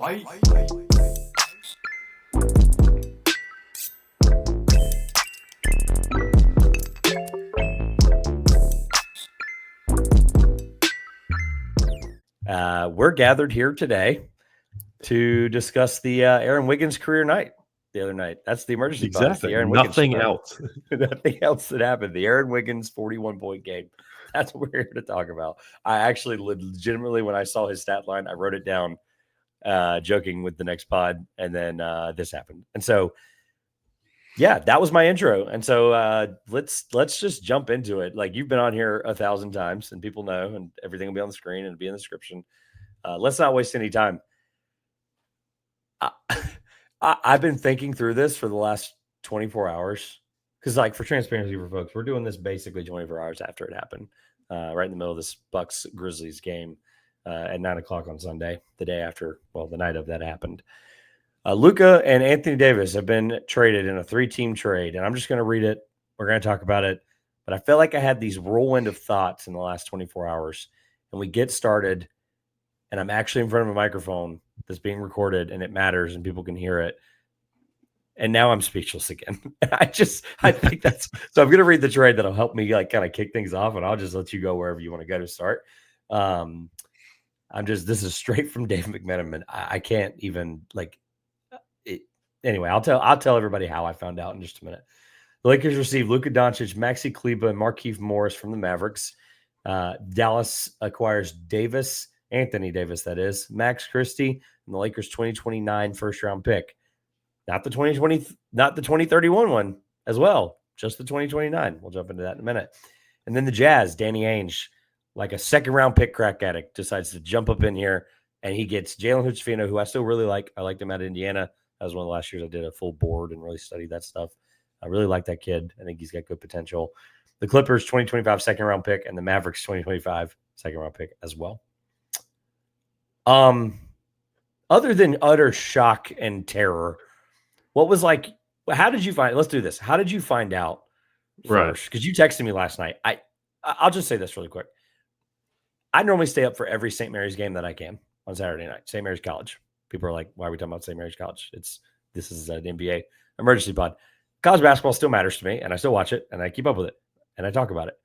Fight. We're gathered here today to discuss the Aaron Wiggins career night the other night. That's the emergency Exactly. The Nothing else. Nothing else that happened. The Aaron Wiggins 41-point game. That's what we're here to talk about. I actually legitimately, when I saw his stat line, I wrote it down, joking with the next pod, and then this happened. And so, yeah, that was my intro. And so let's just jump into it. Like, you've been on here 1,000 times, and people know, and everything will be on the screen and it'll be in the description. Let's not waste any time. I've been thinking through this for the last 24 hours because, like, for transparency for folks, we're doing this basically 24 hours after it happened, right in the middle of this Bucks-Grizzlies game at 9 o'clock on Sunday, the day after, well, the night of that happened. Luka and Anthony Davis have been traded in a 3-team trade, and I'm just going to read it. We're going to talk about it, but I felt like I had these whirlwind of thoughts in the last 24 hours, and we get started, and I'm actually in front of a microphone that's being recorded, and it matters, and people can hear it. And now I'm speechless again. I think that's so. I'm going to read the trade that'll help me like kind of kick things off, and I'll just let you go wherever you want to go to start. This is straight from Dave McMenamin. I can't even like it. Anyway, I'll tell everybody how I found out in just a minute. The Lakers received Luka Doncic, Maxi Kleber, and Markieff Morris from the Mavericks. Dallas acquires Anthony Davis, that is, Max Christie, and the Lakers 2029 first-round pick. Not the 2031 one as well, just the 2029. We'll jump into that in a minute. And then the Jazz, Danny Ainge, like a second-round pick crack addict, decides to jump up in here, and he gets Jalen Hood-Schifino, who I still really like. I liked him out of Indiana. That was one of the last years I did a full board and really studied that stuff. I really like that kid. I think he's got good potential. The Clippers 2025 second-round pick, and the Mavericks 2025 second-round pick as well. Other than utter shock and terror, what was like, how did you find, let's do this. How did you find out first? Because you texted me last night. I'll just say this really quick. I normally stay up for every St. Mary's game that I can on Saturday night, St. Mary's College. People are like, why are we talking about St. Mary's College? This is an NBA emergency pod. College basketball still matters to me, and I still watch it, and I keep up with it, and I talk about it.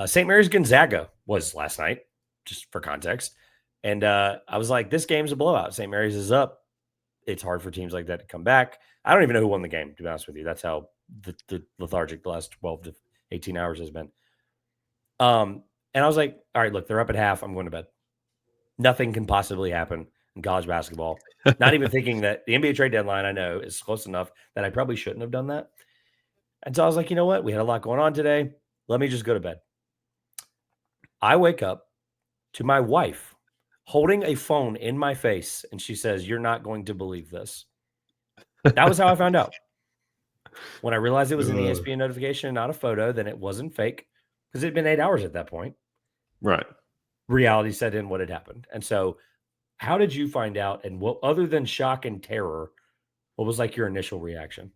St. Mary's Gonzaga was last night, just for context. And I was like, this game's a blowout. St. Mary's is up. It's hard for teams like that to come back. I don't even know who won the game, to be honest with you. That's how the lethargic the last 12 to 18 hours has been. And I was like, all right, look, they're up at half. I'm going to bed. Nothing can possibly happen in college basketball. Not even thinking that the NBA trade deadline, I know, is close enough that I probably shouldn't have done that. And so I was like, you know what? We had a lot going on today. Let me just go to bed. I wake up to my wife holding a phone in my face, and she says, "You're not going to believe this." That was how I found out. When I realized it was an ESPN notification, not a photo, then it wasn't fake, because it had been 8 hours at that point. Right. Reality set in what had happened. And so how did you find out? And what, other than shock and terror, what was like your initial reaction?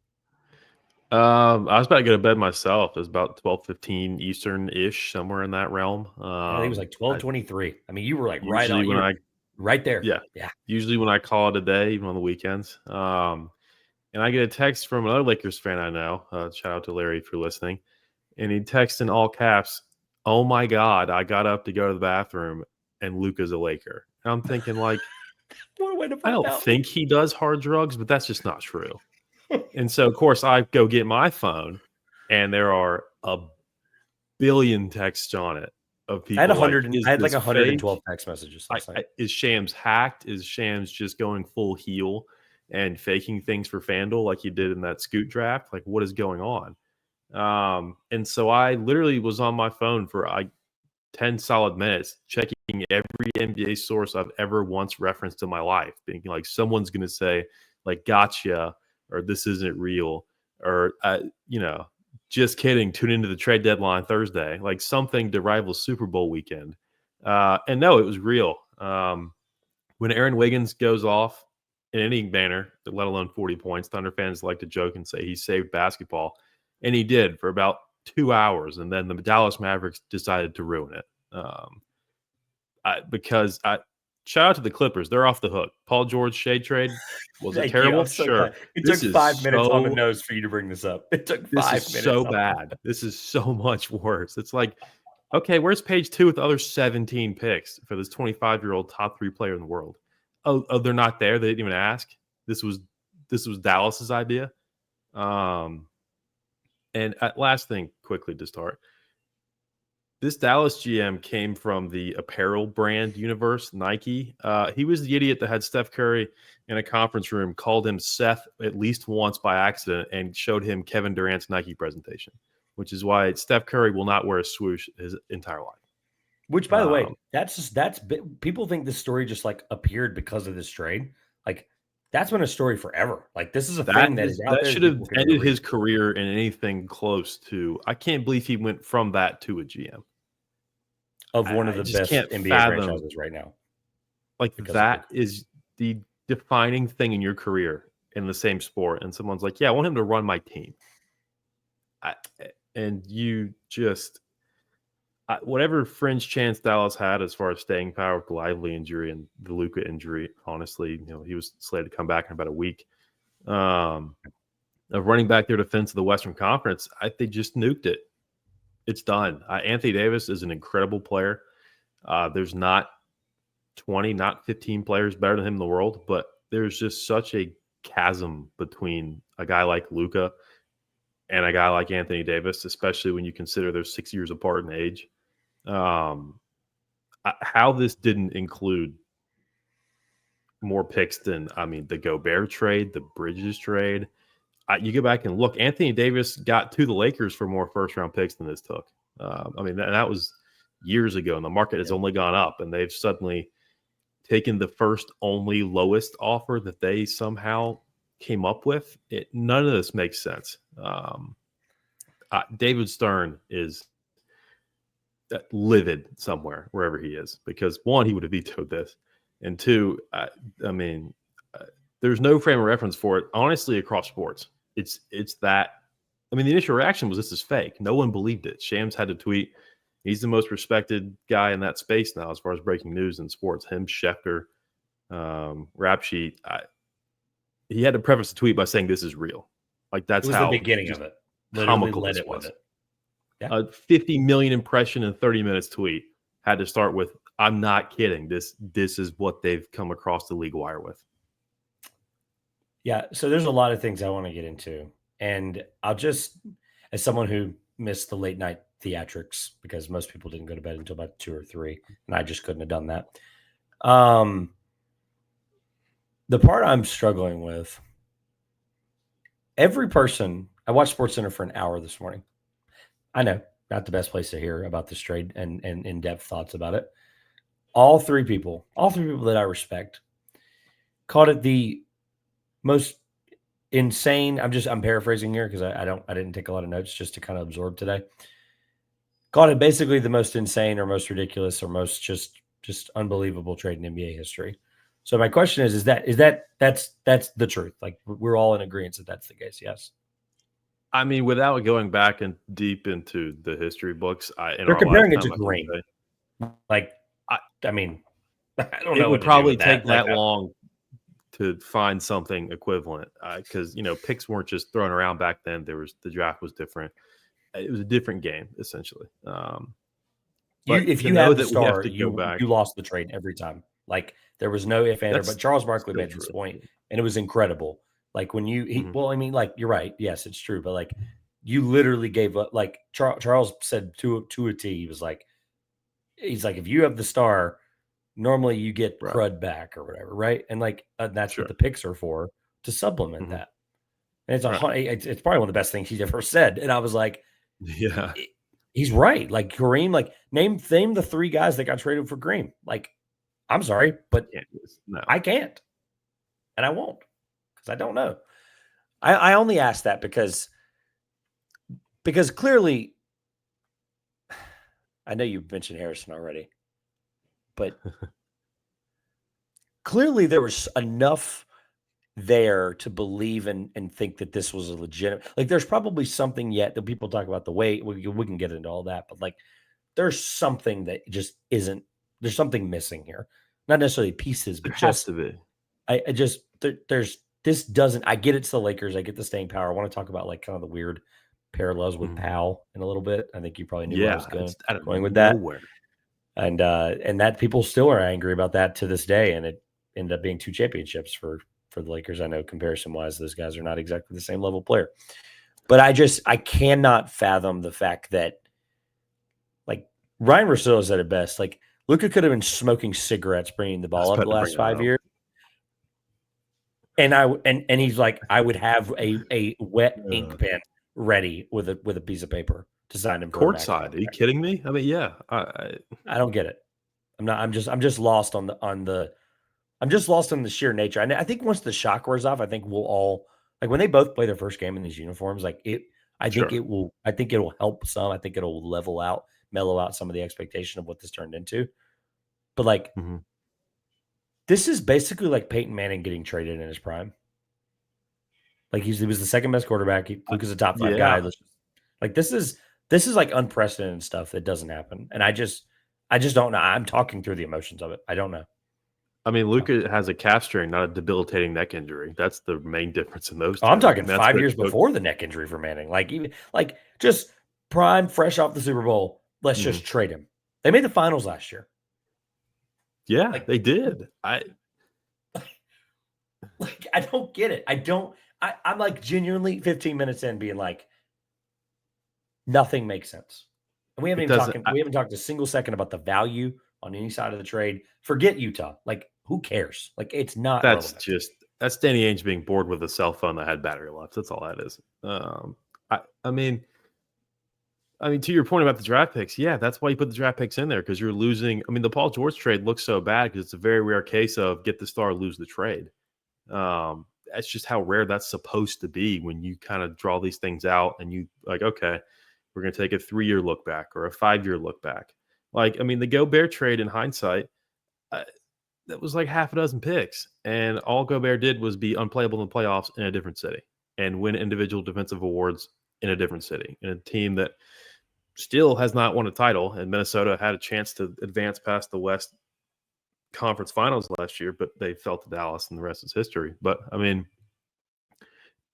I was about to go to bed myself. It was about 12:15 Eastern-ish, somewhere in that realm. I think it was like 12:23. I mean, you were like right on. Right there. Yeah. Usually when I call it a day, even on the weekends. And I get a text from another Lakers fan I know. Shout out to Larry for listening. And he texts in all caps, "Oh my God, I got up to go to the bathroom and Luka's a Laker." And I'm thinking, like, what a way to I don't think he does hard drugs, but that's just not true. And so, of course, I go get my phone, and there are a billion texts on it of people. I had 100. I had like 112 text messages. Is Shams hacked? Is Shams just going full heel and faking things for FanDuel like he did in that Scoot draft? Like, what is going on? And so I literally was on my phone for 10 solid minutes, checking every NBA source I've ever once referenced in my life, thinking like someone's going to say, like, gotcha, or this isn't real, or, just kidding, tune into the trade deadline Thursday, like something to rival Super Bowl weekend. And no, it was real. When Aaron Wiggins goes off in any manner, let alone 40 points, Thunder fans like to joke and say he saved basketball. And he did for about 2 hours. And then the Dallas Mavericks decided to ruin it. Because shout out to the Clippers. They're off the hook. Paul George shade trade, was it Thank you. terrible? I'm so Sure. glad. It This took is 5 minutes on the so nose for you to bring this up. It took This 5 is minutes. so bad. This is so much worse. It's like, okay, where's page 2 with the other 17 picks for this 25-year-old top 3 player in the world? Oh, they're not there. They didn't even ask. This was Dallas's idea. And last thing quickly to start. This Dallas GM came from the apparel brand universe, Nike. He was the idiot that had Steph Curry in a conference room, called him Seth at least once by accident, and showed him Kevin Durant's Nike presentation, which is why Steph Curry will not wear a swoosh his entire life. Which, by the way, that's people think this story just like appeared because of this trade. Like, that's been a story forever. Like, this is a thing that is out there. That should have ended his career in anything close to. I can't believe he went from that to a GM of one of the best NBA franchises right now. Like, that is the defining thing in your career in the same sport, and someone's like, "Yeah, I want him to run my team," and you just whatever fringe chance Dallas had as far as staying power with the Lively injury and the Luka injury. Honestly, he was slated to come back in about a week. Of running back their defense of the Western Conference, they just nuked it. It's done. Anthony Davis is an incredible player. There's not 20, not 15 players better than him in the world, but there's just such a chasm between a guy like Luka and a guy like Anthony Davis, especially when you consider they're 6 years apart in age. How this didn't include more picks than, the Gobert trade, the Bridges trade. You go back and look, Anthony Davis got to the Lakers for more first-round picks than this took. That was years ago, and the market has only gone up, and they've suddenly taken the first only lowest offer that they somehow came up with. None of this makes sense. David Stern is livid somewhere, wherever he is, because one, he would have vetoed this, and two, there's no frame of reference for it, honestly, across sports. It's that, the initial reaction was, this is fake. No one believed it. Shams had to tweet. He's the most respected guy in that space now as far as breaking news in sports. Him, Schefter, Rap Sheet. He had to preface the tweet by saying, this is real. Like, that's how the beginning of it. Comical led this it was. with it. Yeah. A 50 million impression in 30 minutes tweet had to start with, I'm not kidding. This is what they've come across the league wire with. Yeah, so there's a lot of things I want to get into. And I'll just, as someone who missed the late night theatrics, because most people didn't go to bed until about 2 or 3, and I just couldn't have done that. The part I'm struggling with, every person, I watched SportsCenter for an hour this morning. I know, not the best place to hear about this trade and in-depth thoughts about it. All three people that I respect called it the most insane. I'm paraphrasing here because I didn't take a lot of notes just to kind of absorb today. Called it basically the most insane or most ridiculous or most just unbelievable trade in NBA history. So my question is that's the truth? Like, we're all in agreement that that's the case. Yes. Without going back and deep into the history books, they're comparing it to Kareem. Like, I don't know. It would probably take that long to find something equivalent, because picks weren't just thrown around back then. The draft was different. It was a different game, essentially. If you have the star, you lost the trade every time. Like, there was no if, and, but Charles Barkley made this point, and it was incredible. Like, when you're right. Yes, it's true. But like, you literally gave up. Like, Charles said to a T, he's like, if you have the star, normally you get crud back or whatever, right? And like, that's what the picks are for, to supplement that. And it's probably one of the best things he's ever said. And I was like, yeah, he's right. Like, Kareem, like, name the 3 guys that got traded for Kareem. Like, I'm sorry, but I can't, and I won't, because I don't know. I only ask that because clearly, I know you mentioned Harrison already, but clearly there was enough there to believe and think that this was a legitimate. Like, there's probably something yet that people talk about the way we can get into all that, but like, there's something that just isn't. There's something missing here. not necessarily pieces, but It has to be. I just there's this doesn't. I get it's the Lakers. I get the staying power. I want to talk about like kind of the weird parallels with Powell in a little bit. I think you probably knew where I was it's out of going with that. nowhere. And that people still are angry about that to this day, and it ended up being 2 championships for the Lakers. I know comparison wise, those guys are not exactly the same level player, but I cannot fathom the fact that like Ryan Russillo said it best. Like Luka could have been smoking cigarettes, bringing the ball up the last 5 years, and he's like, I would have a wet ink pen ready with a piece of paper to sign him for courtside. Are you kidding me? I mean, yeah, I don't get it. I'm just lost on the I'm just lost on the sheer nature. I think once the shock wears off, I think we'll all like when they both play their first game in these uniforms. Like it, I think it will. I think it'll help some. I think it'll mellow out some of the expectation of what this turned into. But like, this is basically like Peyton Manning getting traded in his prime. Like he was the second best quarterback. Luka's a top 5 guy. Like this is like unprecedented stuff that doesn't happen. And I just don't know. I'm talking through the emotions of it. I don't know. I mean, Luka has a calf strain, not a debilitating neck injury. That's the main difference in those two. I'm talking 5 years before the neck injury for Manning. Like even like just prime, fresh off the Super Bowl. Let's just trade him. They made the finals last year. Yeah, like, they did. I don't get it. I'm like genuinely 15 minutes in being like, nothing makes sense. And we haven't talked a single second about the value on any side of the trade. Forget Utah. Like, who cares? Like, it's not. That's Danny Ainge being bored with a cell phone that had battery left. That's all that is. I mean, to your point about the draft picks, yeah, that's why you put the draft picks in there because you're losing. I mean, the Paul George trade looks so bad because it's a very rare case of get the star, lose the trade. That's just how rare that's supposed to be when you kind of draw these things out and you like, okay, we're going to take a 3-year look back or a 5-year look back. Like, I mean, the Gobert trade in hindsight, that was like half a dozen picks. And all Gobert did was be unplayable in the playoffs in a different city and win individual defensive awards in a different city. In a team that still has not won a title. And Minnesota had a chance to advance past the West Conference Finals last year, but they fell to Dallas and the rest is history. But, I mean,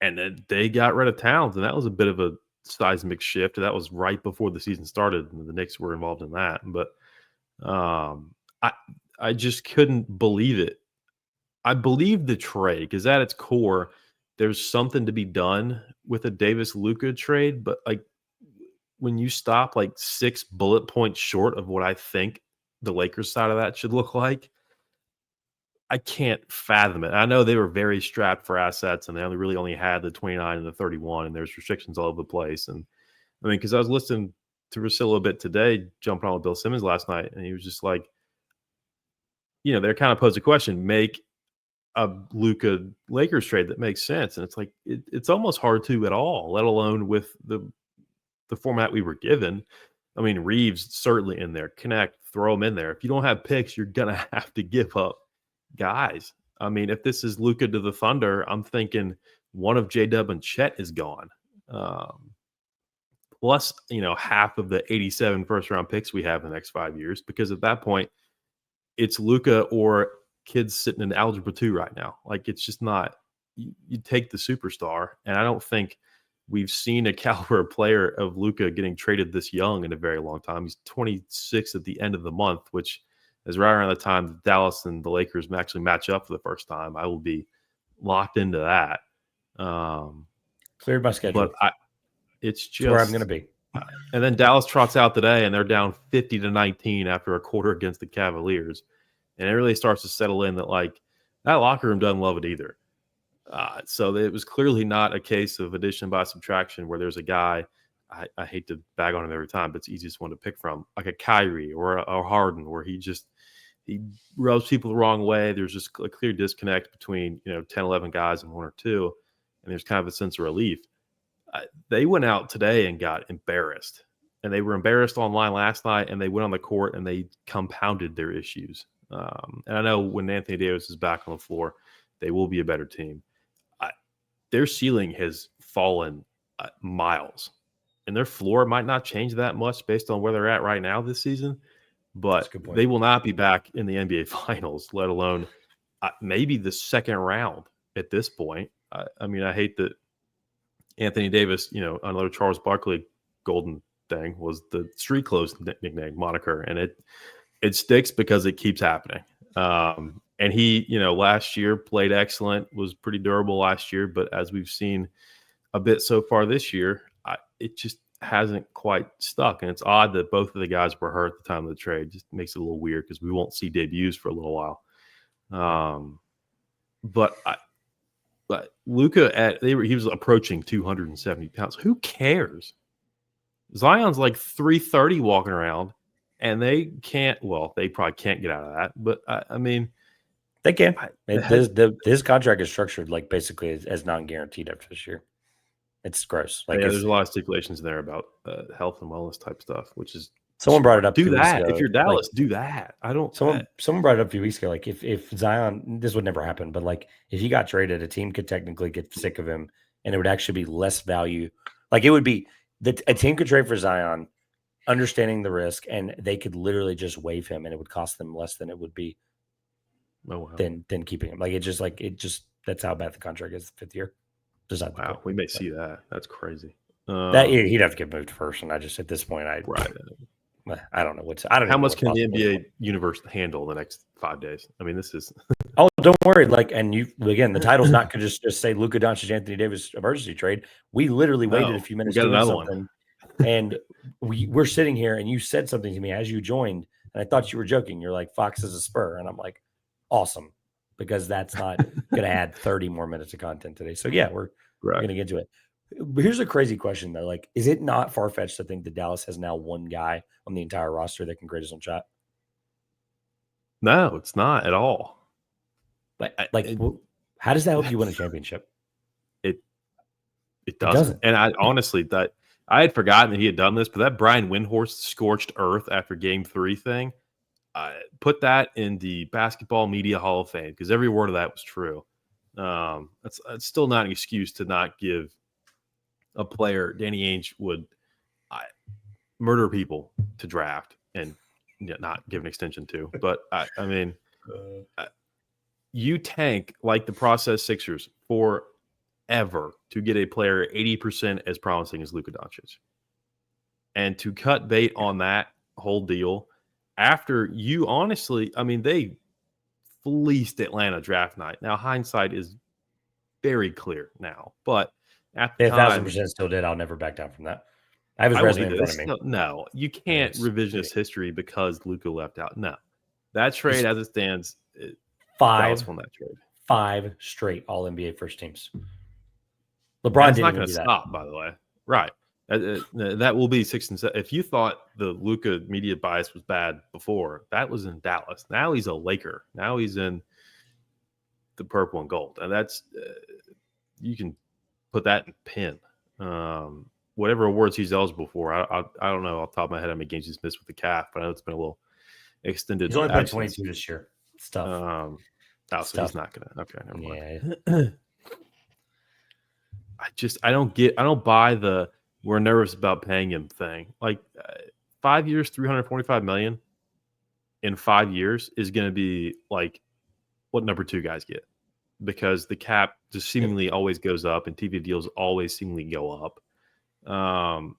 and then they got rid of Towns, and that was a bit of a seismic shift. That was right before the season started, and the Knicks were involved in that. But I just couldn't believe it. I believe the trade because at its core, there's something to be done with a Davis-Luka trade. But like when you stop like 6 bullet points short of what I think the Lakers side of that should look like, I can't fathom it. I know they were very strapped for assets, and they really only had the 29 and the 31, and there's restrictions all over the place. And I mean, because I was listening to Russillo a bit today, jumping on with Bill Simmons last night, and he was just like, they're kind of posed a question: make a Luka Lakers trade that makes sense, and it's like it's almost hard to at all, let alone with the format we were given. I mean, Reeves certainly in there. Connect, throw him in there. If you don't have picks, you're gonna have to give up guys. I mean, if this is Luka to the Thunder, I'm thinking one of J-Dub and Chet is gone. Plus, half of the 87 first-round picks we have in the next 5 years, because at that point, it's Luka or kids sitting in Algebra 2 right now. Like, it's just not – you take the superstar, and I don't think we've seen a caliber player of Luka getting traded this young in a very long time. He's 26 at the end of the month, which is right around the time that Dallas and the Lakers actually match up for the first time. I will be locked into that. Cleared my schedule. But it's just where I'm going to be. And then Dallas trots out today, and they're down 50-19 after a quarter against the Cavaliers. And it really starts to settle in that, like, that locker room doesn't love it either. So it was clearly not a case of addition by subtraction where there's a guy, I hate to bag on him every time, but it's the easiest one to pick from, like a Kyrie or a Harden, where he rubs people the wrong way. There's just a clear disconnect between 10, 11 guys and 1 or 2, and there's kind of a sense of relief. They went out today and got embarrassed, and they were embarrassed online last night, and they went on the court and they compounded their issues. And I know when Anthony Davis is back on the floor, they will be a better team. Their ceiling has fallen miles, and their floor might not change that much based on where they're at right now this season. but they will not be back in the NBA Finals, let alone maybe the second round at this point. I mean, I hate that Anthony Davis, another Charles Barkley golden thing was the street clothes nickname moniker, and it sticks because it keeps happening. And he, last year played excellent, was pretty durable last year, but as we've seen a bit so far this year, it just hasn't quite stuck. And it's odd that both of the guys were hurt at the time of the trade. Just makes it a little weird because we won't see debuts for a little while. But Luka, he was approaching 270 pounds. Who cares? Zion's like 330 walking around, and they can't. Well, they probably can't get out of that. But I mean, they can. His contract is structured like basically as non-guaranteed after this year. It's gross. Like there's a lot of stipulations in there about health and wellness type stuff, which is someone brought it up. Do that if you're Dallas. Do that. I don't. Someone brought it up a few weeks ago. Like if Zion, this would never happen, but like if he got traded, a team could technically get sick of him, and it would actually be less value. Like it would be a team could trade for Zion, understanding the risk, and they could literally just waive him, and it would cost them less than it would be. Than keeping him. Like it just that's how bad the contract is. The 5th year. Wow, we may see that. That's crazy. That he'd have to get moved first, and I just at this point I don't know what's. I don't know how much can the NBA universe handle the next 5 days. I mean, this is. Oh, don't worry. Like, and you again, the title's not going to just say Luka Doncic, Anthony Davis emergency trade. We literally waited a few minutes to do something, and we're sitting here, and you said something to me as you joined, and I thought you were joking. You're like, Fox is a Spur, and I'm like, awesome, because that's not going to add 30 more minutes of content today. So yeah, we're going to get to it. But here's a crazy question though. Like, is it not far-fetched to think that Dallas has now one guy on the entire roster that can create his own shot? No, it's not at all. But how does that help you win a championship? It doesn't. And I honestly that I had forgotten that he had done this, but that Brian Windhorst scorched earth after Game 3 thing, put that in the Basketball Media Hall of Fame because every word of that was true. It's still not an excuse to not give a player Danny Ainge would murder people to draft and not give an extension to. But I mean, you tank like the process Sixers forever to get a player 80% as promising as Luka Doncic, and to cut bait on that whole deal after you honestly, I mean, they fleeced Atlanta draft night. Now hindsight is very clear now, but at the time, 1,000% still did. I'll never back down from that. I have his resume in front of me. No, you can't revisionist history because Luka left out. No, that trade as it stands, Dallas won that trade. 5 straight All NBA first teams. LeBron didn't not going to stop, by the way. Right. That will be 6 and 7. If you thought the Luka media bias was bad before, that was in Dallas. Now he's a Laker. Now he's in the purple and gold, and that's you can put that in pen. Whatever awards he's eligible for, I don't know off the top of my head how many games he's missed with the calf, but I know it's been a little extended. He's only played 22 this year. So he's not gonna. Okay, never mind. I don't buy the we're nervous about paying him thing. Like 5 years, $345 million in 5 years is going to be like what number 2 guys get, because the cap just seemingly always goes up and TV deals always seemingly go up. And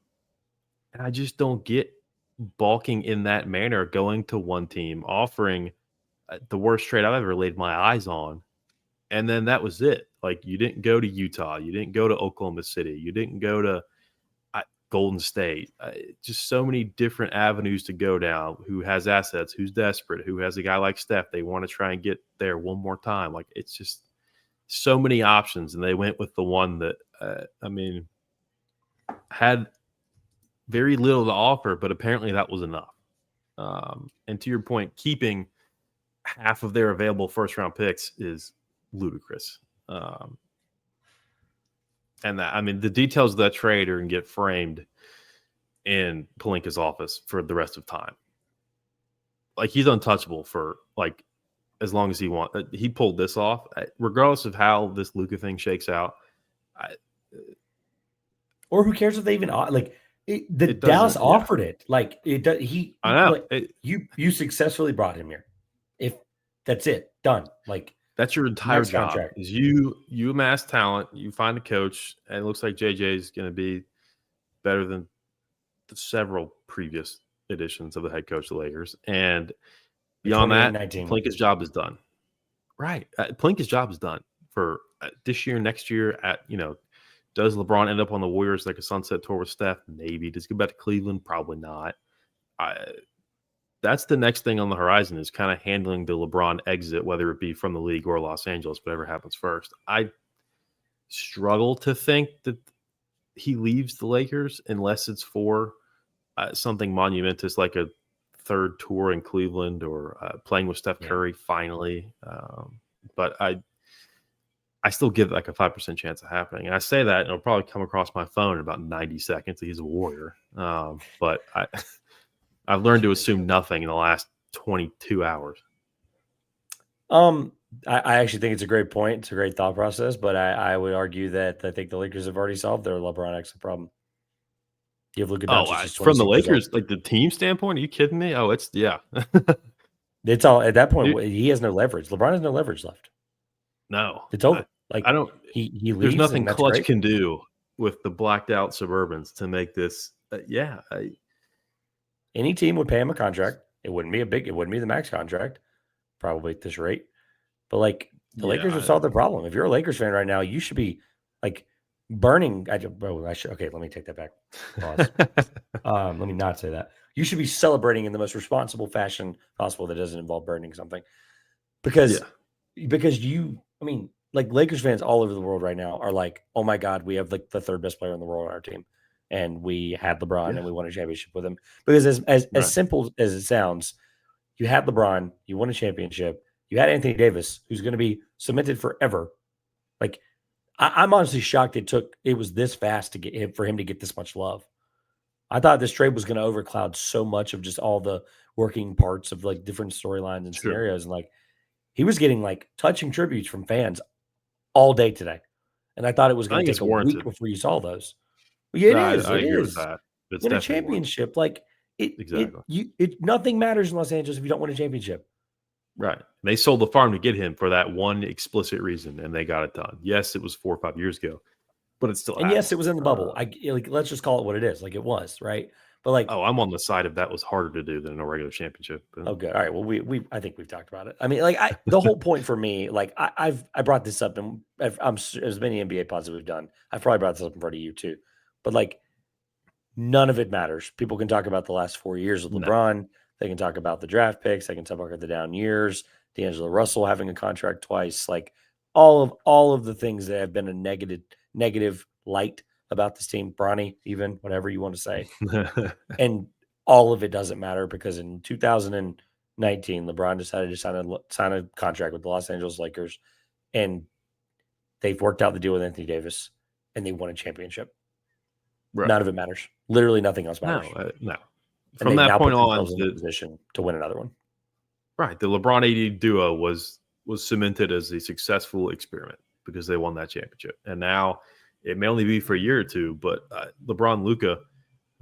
I just don't get balking in that manner, going to one team, offering the worst trade I've ever laid my eyes on. And then that was it. Like, you didn't go to Utah. You didn't go to Oklahoma City. You didn't go to Golden State. Just so many different avenues to go down. Who has assets? Who's desperate? Who has a guy like Steph? They want to try and get there one more time. Like, it's just so many options. And they went with the one that, had very little to offer, but apparently that was enough. And to your point, keeping half of their available first-round picks is ludicrous. And that, the details of that trade are going to get framed in Pelinka's office for the rest of time. Like, he's untouchable for like as long as he wants. He pulled this off, regardless of how this Luka thing shakes out. Or who cares if they even like? Dallas offered it. Like I know. Like, you successfully brought him here. If that's it, done. Like that's your entire job. Contract. Is you amass talent, you find a coach, and it looks like JJ is going to be better than several previous editions of the head coach of the Lakers. And beyond that, Plinka's job is done. Right. Plinka's job is done for this year, next year. Does LeBron end up on the Warriors like a sunset tour with Steph? Maybe. Does he go back to Cleveland? Probably not. That's the next thing on the horizon, is kind of handling the LeBron exit, whether it be from the league or Los Angeles, whatever happens first. I struggle to think that he leaves the Lakers unless it's for something monumentous like a third tour in Cleveland or playing with Steph Curry finally. But I still give it like a 5% chance of happening. And I say that, and it'll probably come across my phone in about 90 seconds that he's a Warrior. But I've learned to assume nothing in the last 22 hours. I actually think it's a great point. It's a great thought process, but I would argue that I think the Lakers have already solved their LeBron exit problem. You have Luka Doncic from the Lakers, like the team standpoint, are you kidding me? Oh, it's it's all at that point. Dude, he has no leverage. LeBron has no leverage left. No, it's over. I don't. He leaves. There's nothing Clutch can do with the blacked out Suburbans to make this. Any team would pay him a contract. It wouldn't be the max contract, probably at this rate. But like the Lakers have solved the problem. If you're a Lakers fan right now, you should be like burning. Okay, let me take that back. Pause. Let me not say that. You should be celebrating in the most responsible fashion possible that doesn't involve burning something. Because like Lakers fans all over the world right now are like, oh my God, we have like the third best player in the world on our team. And we had LeBron and we won a championship with him. Because as simple as it sounds, you had LeBron, you won a championship, you had Anthony Davis, who's going to be cemented forever. Like, I'm honestly shocked it was this fast for him to get this much love. I thought this trade was going to overcloud so much of just all the working parts of like different storylines and scenarios. And like, he was getting like touching tributes from fans all day today. And I thought it was going to take a week before you saw those. Yeah, it is. I agree with that. It's win a championship. Like nothing matters in Los Angeles if you don't win a championship. Right. They sold the farm to get him for that one explicit reason, and they got it done. Yes, it was 4 or 5 years ago, but it's still. And yes, it was in the bubble. Let's just call it what it is. Like it was, right? But like, I'm on the side of that was harder to do than a regular championship. But. Oh, good. All right. Well, I think we've talked about it. I mean, like the whole point for me, like I brought this up, and I'm as many NBA pods that we've done. I've probably brought this up in front of you too, but like none of it matters. People can talk about the last 4 years of LeBron. They can talk about the draft picks. They can talk about the down years. D'Angelo Russell having a contract twice. Like all of the things that have been a negative light about this team. Bronny, even whatever you want to say, and all of it doesn't matter because in 2019, LeBron decided to sign a contract with the Los Angeles Lakers, and they've worked out the deal with Anthony Davis, and they won a championship. Right. None of it matters. Literally nothing else matters. No. From that point on, in the position to win another one. Right. The LeBron AD duo was cemented as a successful experiment because they won that championship. And now it may only be for a year or two, but LeBron, Luka,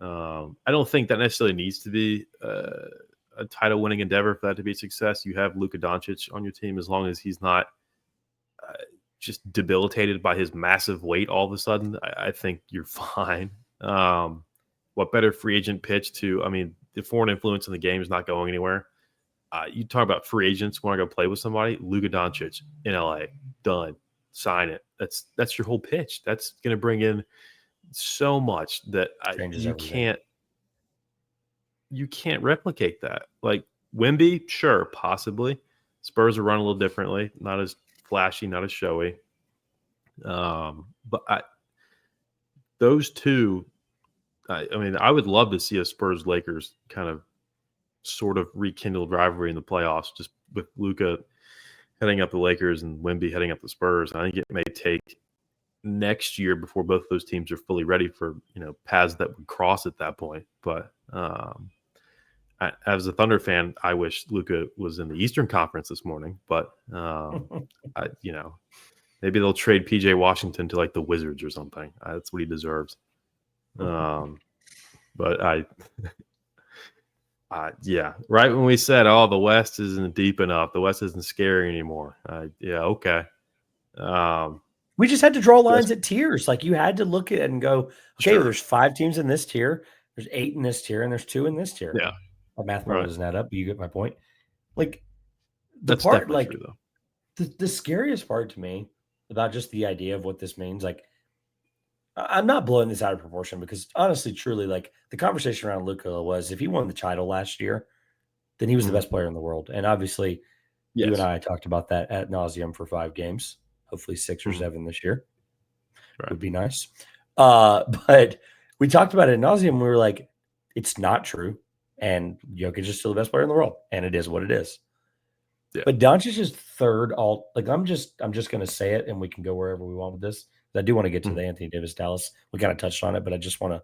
I don't think that necessarily needs to be a title-winning endeavor for that to be a success. You have Luka Doncic on your team as long as he's not just debilitated by his massive weight all of a sudden. I think you're fine. What better free agent pitch to? I mean, the foreign influence in the game is not going anywhere. You talk about free agents want to go play with somebody. Luka Doncic in LA, done. Sign it. That's your whole pitch. That's going to bring in so much that you can't replicate that. Like Wemby, sure, possibly. Spurs are run a little differently, not as flashy, not as showy. But those two, I mean, I would love to see a Spurs Lakers kind of sort of rekindled rivalry in the playoffs, just with Luka heading up the Lakers and Wemby heading up the Spurs. I think it may take next year before both of those teams are fully ready for, paths that would cross at that point. But as a Thunder fan, I wish Luka was in the Eastern Conference this morning, but maybe they'll trade PJ Washington to like the Wizards or something. That's what he deserves. But yeah, right when we said, "Oh, the West isn't deep enough, the West isn't scary anymore." Yeah, okay. We just had to draw lines at tiers. Like you had to look at it and go, okay, well, Sure. there's 5 teams in this tier, there's 8 in this tier, and there's 2 in this tier. Yeah, My math right. doesn't add up, but you get my point. Like the That's part, definitely like true, though. the scariest part to me about just the idea of what this means, like I'm not blowing this out of proportion because honestly, truly, like the conversation around Luka was if he won the title last year, then he was the Mhm. best player in the world. And obviously, you and Yes. I talked about that ad nauseum for 5 games, hopefully 6 or Mhm. 7 this year Right. would be nice. But we talked about it ad nauseum. We were like, it's not true. And Jokic is still the best player in the world. And it is what it is. Yeah. But Doncic is third all like I'm just gonna say it and we can go wherever we want with this. I do want to get to the Anthony Davis Dallas. We kind of touched on it, but I just want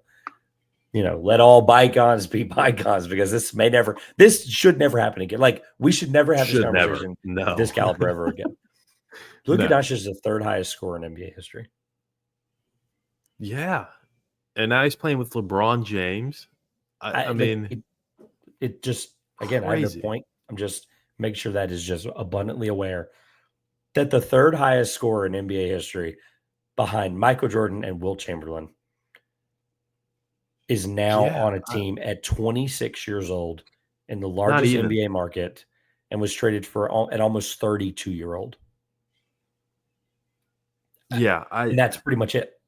to, let all bygones be bygones because this should never happen again. Like we should never have this Should never. conversation No. of this caliber ever again. Luka No. Doncic is the third highest scorer in NBA history. Yeah. And now he's playing with LeBron James. I mean, it just again, I have no crazy. point. I'm just making sure that is just abundantly aware that the third highest scorer in NBA history behind Michael Jordan and Wilt Chamberlain is now on a team at 26 years old in the largest NBA market and was traded for an almost 32-year-old. Yeah. And that's pretty much it.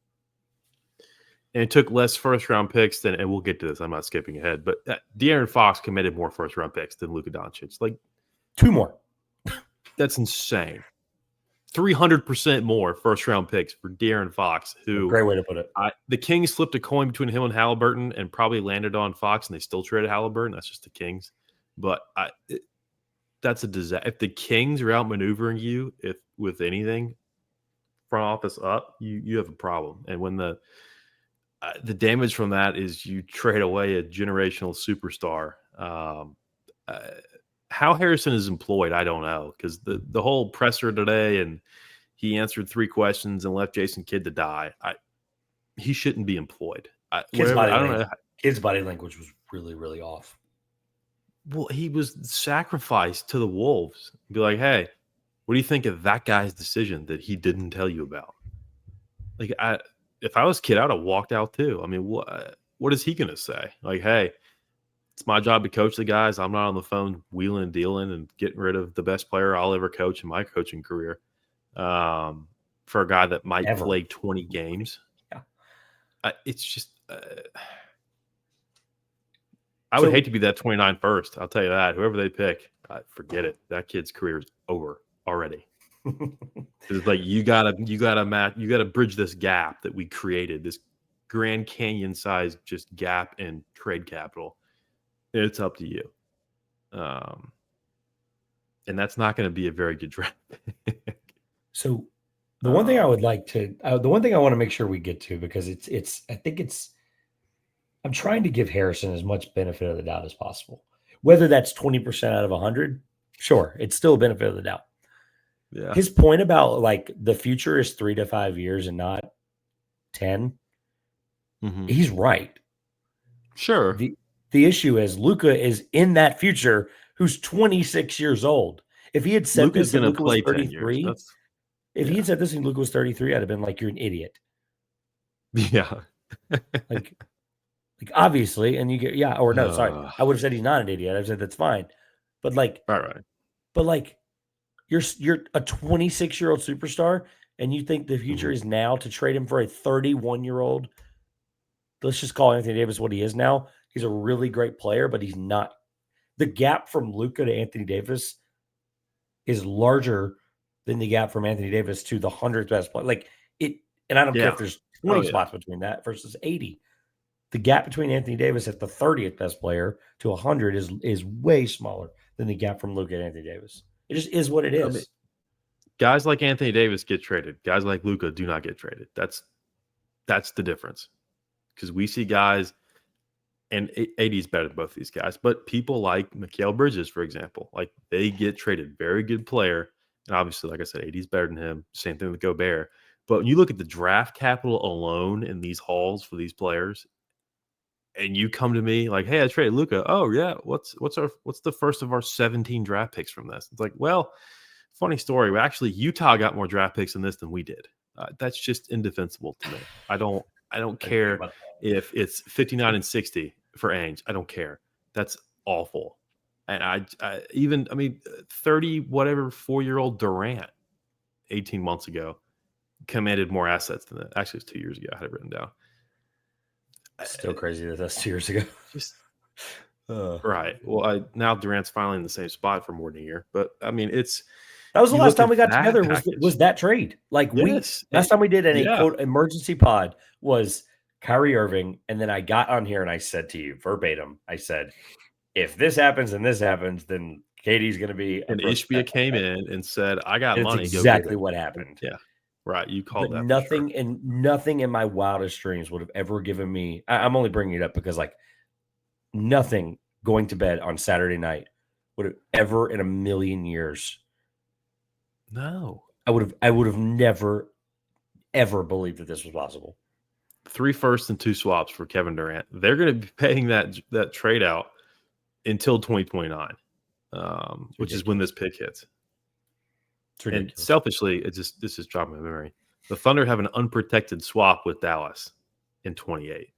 And it took less first-round picks than, and we'll get to this. I'm not skipping ahead, but DeAaron Fox committed more first-round picks than Luka Doncic. Like 2 more. That's insane. 300% more first-round picks for De'Aaron Fox, who great way to put it. The Kings flipped a coin between him and Halliburton and probably landed on Fox, and they still traded Halliburton. That's just the Kings. But that's a disaster. If the Kings are outmaneuvering you, with anything, front office up, you have a problem. And when the damage from that is you trade away a generational superstar. How Harrison is employed, I don't know, because the whole presser today, and he answered 3 questions and left Jason Kidd to die. He shouldn't be employed. Kidd's body language was really, really off. Well, he was sacrificed to the Wolves. Be like, hey, what do you think of that guy's decision that he didn't tell you about? Like, if I was Kidd, I would have walked out too. I mean, what is he going to say? Like, hey, it's my job to coach the guys. I'm not on the phone wheeling and dealing and getting rid of the best player I'll ever coach in my coaching career for a guy that might play 20 games. Yeah. It's just I would hate to be that 29 first. I'll tell you that. Whoever they pick, forget it. That kid's career is over already. It's like you gotta bridge this gap that we created, this Grand Canyon sized just gap in trade capital. It's up to you. And that's not going to be a very good draft. So the one thing I would like to, the one thing I want to make sure we get to, because I'm trying to give Harrison as much benefit of the doubt as possible. Whether that's 20% out of 100, sure, it's still a benefit of the doubt. Yeah. His point about like the future is 3 to 5 years and not 10, he's right. Sure. The issue is Luka is in that future who's 26 years old. If he had said Luka's this and Luka was 33, if he had said this and Luka was 33, I'd have been like, you're an idiot. Yeah. like obviously, and you get, I would have said he's not an idiot. I've said that's fine. But like, right. But like, you're a 26-year-old superstar, and you think the future is now to trade him for a 31-year-old. Let's just call Anthony Davis what he is now. He's a really great player, but he's not. The gap from Luka to Anthony Davis is larger than the gap from Anthony Davis to the 100th best player. Like it, and I don't care if there's 20 spots between that versus 80. The gap between Anthony Davis at the 30th best player to 100 is way smaller than the gap from Luka and Anthony Davis. It just is what it is. I mean, guys like Anthony Davis get traded. Guys like Luka do not get traded. That's the difference. Because we see guys, and AD is better than both these guys, but people like Mikal Bridges, for example, like they get traded. Very good player. And obviously, like I said, AD is better than him. Same thing with Gobert. But when you look at the draft capital alone in these hauls for these players, and you come to me like, hey, I traded Luka. Oh yeah, what's the first of our 17 draft picks from this? It's like, well, funny story. Actually, Utah got more draft picks in this than we did. That's just indefensible to me. I don't care if it's 59 and 60 for Ainge. I don't care. That's awful. And I mean, 30 whatever 4-year-old Durant 18 months ago commanded more assets than that. Actually, it's 2 years ago. I had it written down. Still crazy that that's 2 years ago. Just right. Well, now Durant's finally in the same spot for more than a year. But I mean, that was the last time we got together. Was that trade? Like last time we did any quote emergency pod was Kyrie Irving, and then I got on here and I said to you verbatim, I said, if this happens and this happens, then KD's going to be. And Ishbia came in and said, "I got money." Exactly what happened. Yeah. Right, you called that. Nothing and nothing in my wildest dreams would have ever given me. I'm only bringing it up because, like, nothing going to bed on Saturday night would have ever in a million years. No, I would have never, ever believed that this was possible. 3 firsts and 2 swaps for Kevin Durant. They're going to be paying that trade out until 2029, which is when this pick hits. And selfishly, this just dropped my memory. The Thunder have an unprotected swap with Dallas in 28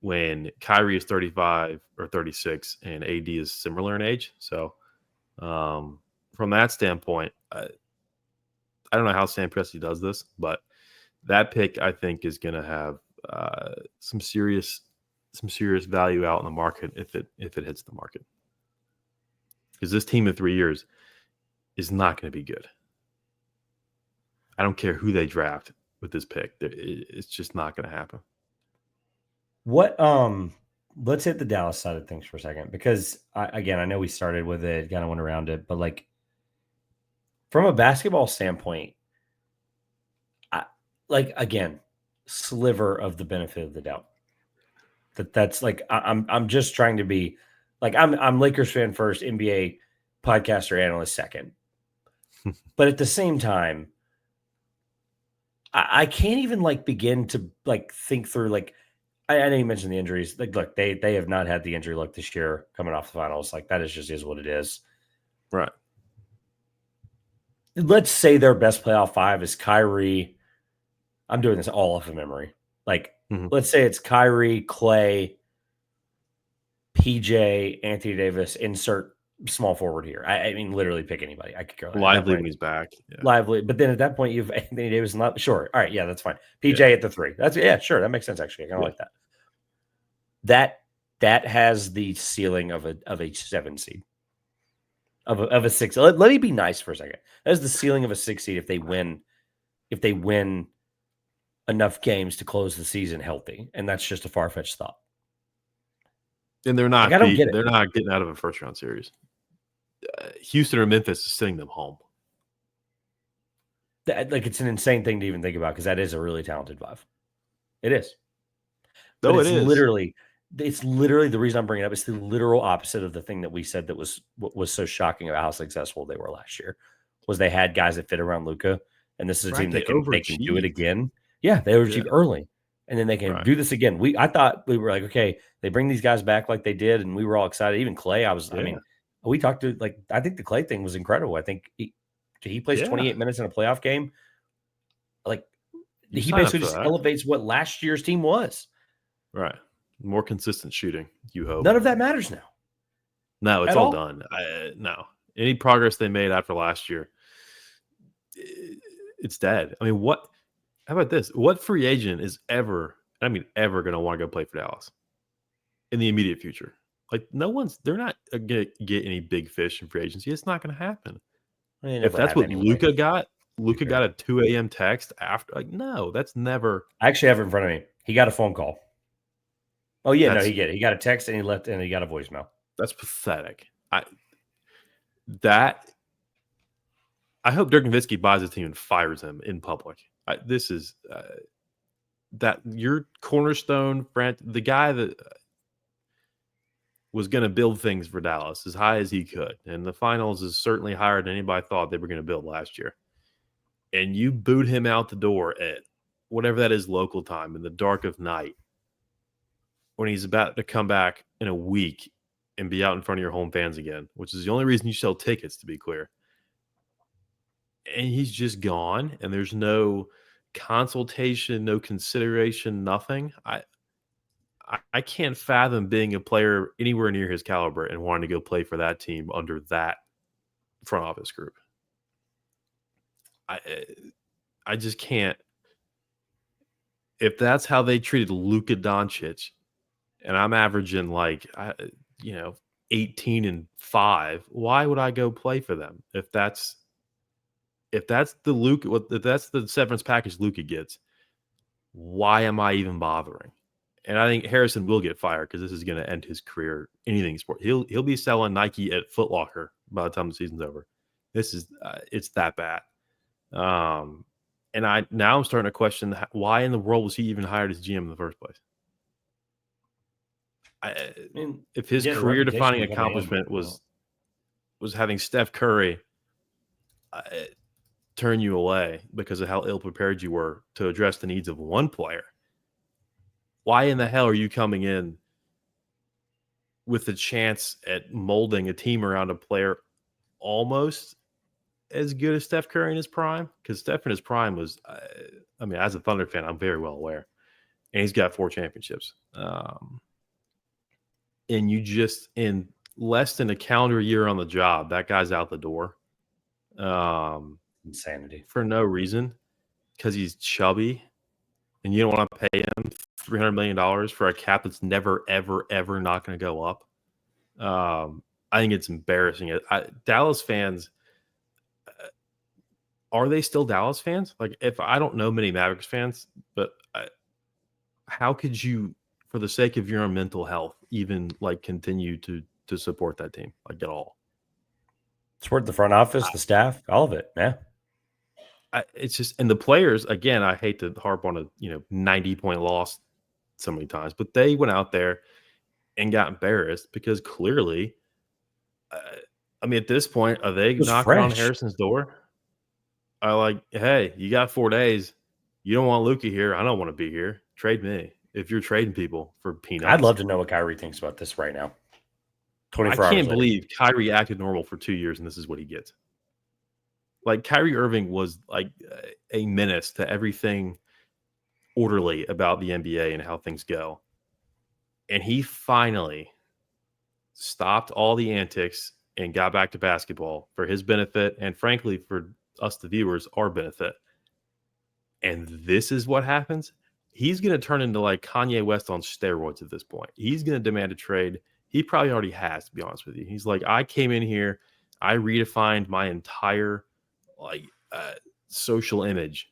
when Kyrie is 35 or 36 and AD is similar in age. So from that standpoint, I don't know how Sam Presti does this, but that pick I think is going to have some serious value out in the market if it hits the market. Because this team in 3 years is not going to be good. I don't care who they draft with this pick. It's just not going to happen. What let's hit the Dallas side of things for a second, because I know we started with it, kind of went around it, but like from a basketball standpoint, again, sliver of the benefit of the doubt. That's like I'm just trying to be like I'm Lakers fan first, NBA podcaster analyst second. But at the same time, I can't even like begin to like think through like I know you mentioned the injuries. Like, look, they have not had the injury luck this year coming off the finals. Like that is what it is. Right. Let's say their best playoff 5 is Kyrie. I'm doing this all off of memory. Like, let's say it's Kyrie, Clay, PJ, Anthony Davis, insert small forward here. I mean, literally pick anybody. I could go Lively when he's back. Yeah. Lively, but then at that point you've Anthony Davis and sure. All right, yeah, that's fine. PJ at the 3. That's sure. That makes sense actually. I kind of like that. That has the ceiling of a 7 seed. Of a 6. Let me be nice for a second. That is the ceiling of a 6 seed if they win enough games to close the season healthy, and that's just a far-fetched thought. And they're not. Like, I don't get it. They're not getting out of a first-round series. Houston or Memphis is sending them home. Like it's an insane thing to even think about because that is a really talented 5. It is. No, it is. It's literally the reason I'm bringing it up. It's the literal opposite of the thing that we said that was so shocking about how successful they were last year. Was they had guys that fit around Luka, and this is a team that they can do it again. Yeah, they overachieved early, and then they can do this again. I thought we were like, okay, they bring these guys back like they did, and we were all excited. Even Clay, I mean, we talked to like I think the Clay thing was incredible. I think he plays 28 minutes in a playoff game. Like he basically just elevates what last year's team was. Right. More consistent shooting, you hope. None of that matters now. No, it's all done. No. Any progress they made after last year, it's dead. I mean, how about this? What free agent is ever going to want to go play for Dallas in the immediate future? Like, they're not going to get any big fish in free agency. It's not going to happen. If that's what Luka got, got a 2 a.m. text after. Like, no, that's never. I actually have it in front of me. He got a phone call. Oh, yeah, he did. He got a text and he left and he got a voicemail. That's pathetic. I hope Dirk Nowitzki buys his team and fires him in public. This is that your cornerstone, Brent, the guy that was going to build things for Dallas as high as he could. And the finals is certainly higher than anybody thought they were going to build last year. And you boot him out the door at whatever that is local time in the dark of night. when he's about to come back in a week and be out in front of your home fans again, which is the only reason you sell tickets, to be clear. And he's just gone, and there's no consultation, no consideration, nothing. I can't fathom being a player anywhere near his caliber and wanting to go play for that team under that front office group. I just can't. If that's how they treated Luka Doncic, and I'm averaging 18-5, why would I go play for them? If that's the severance package Luka gets, why am I even bothering? And I think Harrison will get fired because this is going to end his career. Anything sport, he'll be selling Nike at Foot Locker by the time the season's over. This is it's that bad. And I'm starting to question why in the world was he even hired as GM in the first place? I mean, if his career-defining accomplishment was having Steph Curry turn you away because of how ill-prepared you were to address the needs of one player, why in the hell are you coming in with a chance at molding a team around a player almost as good as Steph Curry in his prime? Because Steph in his prime was, as a Thunder fan, I'm very well aware. And he's got 4 championships. And you just, in less than a calendar year on the job, that guy's out the door. Insanity. For no reason. Because he's chubby. And you don't want to pay him $300 million for a cap that's never, ever, ever not going to go up. I think it's embarrassing. Dallas fans, are they still Dallas fans? Like, if I don't know many Mavericks fans, but how could you, for the sake of your own mental health, even continue to support that team at all? Support the front office, the staff, all of it. Yeah. It's just, and the players, again, I hate to harp on a 90-point loss so many times, but they went out there and got embarrassed because clearly, at this point, are they knocking on Harrison's door? Hey, you got 4 days. You don't want Luka here. I don't want to be here. Trade me if you're trading people for peanuts. I'd love to know what Kyrie thinks about this right now. 24 hours I can't believe Kyrie acted normal for 2 years and this is what he gets. Kyrie Irving was a menace to everything orderly about the NBA and how things go. And he finally stopped all the antics and got back to basketball for his benefit and, frankly, for us, the viewers, our benefit. And this is what happens. He's going to turn into Kanye West on steroids at this point. He's going to demand a trade. He probably already has, to be honest with you. He's I came in here, I redefined my entire social image.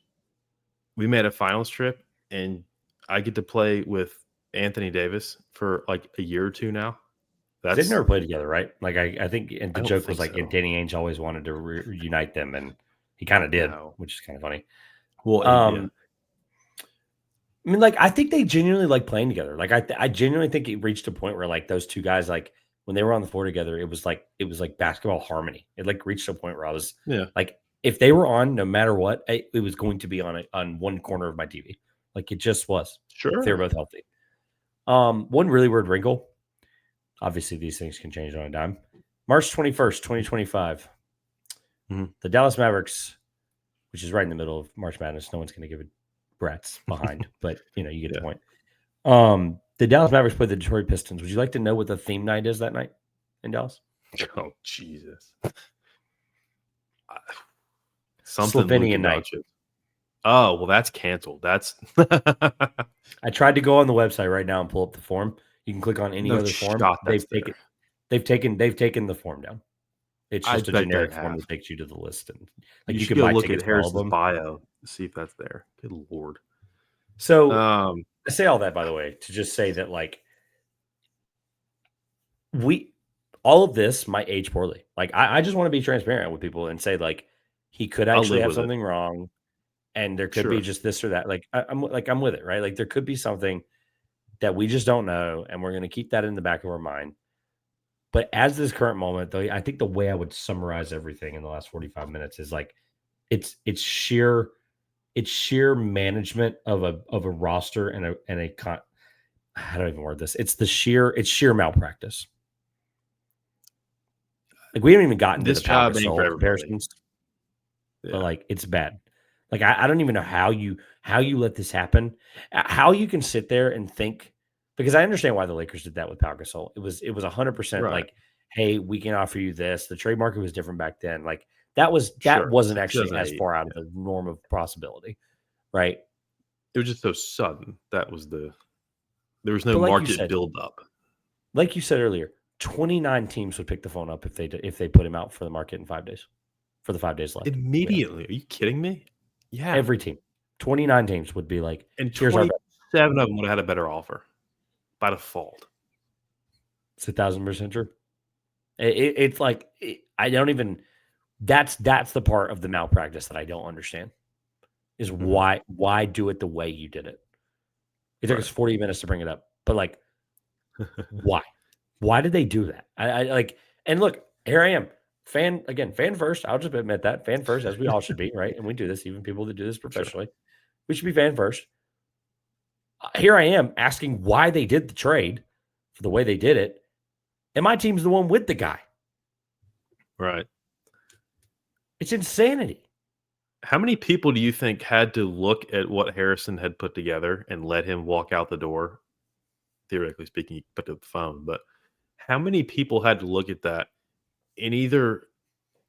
We made a finals trip, and I get to play with Anthony Davis for a year or two now. They've never played together, right? I think, and the joke was and Danny Ainge always wanted to reunite them, and he kind of did, which is kind of funny. Well, I think they genuinely like playing together. I genuinely think it reached a point where those two guys, when they were on the floor together, it was like basketball harmony. It reached a point where I was if they were on, no matter what, it was going to be on one corner of my TV. It just was. Sure. If they were both healthy. One really weird wrinkle. Obviously, these things can change on a dime. March 21st, 2025. Mm-hmm. The Dallas Mavericks, which is right in the middle of March Madness. No one's going to give a rat's behind, but you get the point. The Dallas Mavericks play the Detroit Pistons. Would you like to know what the theme night is that night in Dallas? Oh, Jesus. Something Slovenian night. Oh, well, that's canceled. That's I tried to go on the website right now and pull up the form. You can click on any other form. They've taken the form down. It's just a generic form that takes you to the list, and you can go look at Harrison's bio to see if that's there. Good Lord. So I say all that, by the way, to just say that all of this might age poorly. I just want to be transparent with people and say he could actually have something wrong, and there could be just this or that. I'm with it, right? There could be something that we just don't know, and we're going to keep that in the back of our mind. But as this current moment, though, I think the way I would summarize everything in the last 45 minutes is it's sheer management of a roster and I don't even word this. It's sheer malpractice. Like we haven't even gotten to the Pau Gasol comparisons, but like it's bad. Like I don't even know how you let this happen. How you can sit there and think, because I understand why the Lakers did that with Pau Gasol. It was 100% like, hey, we can offer you this. The trade market was different back then. Like that wasn't actually as far out of the norm of possibility, right? It was just so sudden. There was no market build up. Like you said earlier, 29 teams would pick the phone up if they put him out for the market in 5 days. For the 5 days left. Immediately. Are you kidding me? Yeah. Every team. 29 teams would be like, and 27 of them would have had a better offer by default. It's 1,000% true. It's like I don't even. That's the part of the malpractice that I don't understand. Is why do it the way you did it? It took us 40 minutes to bring it up, but like, why? Why did they do that? I like, and look, here I am, fan first. I'll just admit that, fan first, as we all should be, right? And we do this, even people that do this professionally. Sure. We should be fan first. Here I am asking why they did the trade for the way they did it, and my team's the one with the guy. Right. It's insanity. How many people do you think had to look at what Harrison had put together and let him walk out the door? Theoretically speaking, he put up the phone, but how many people had to look at that and either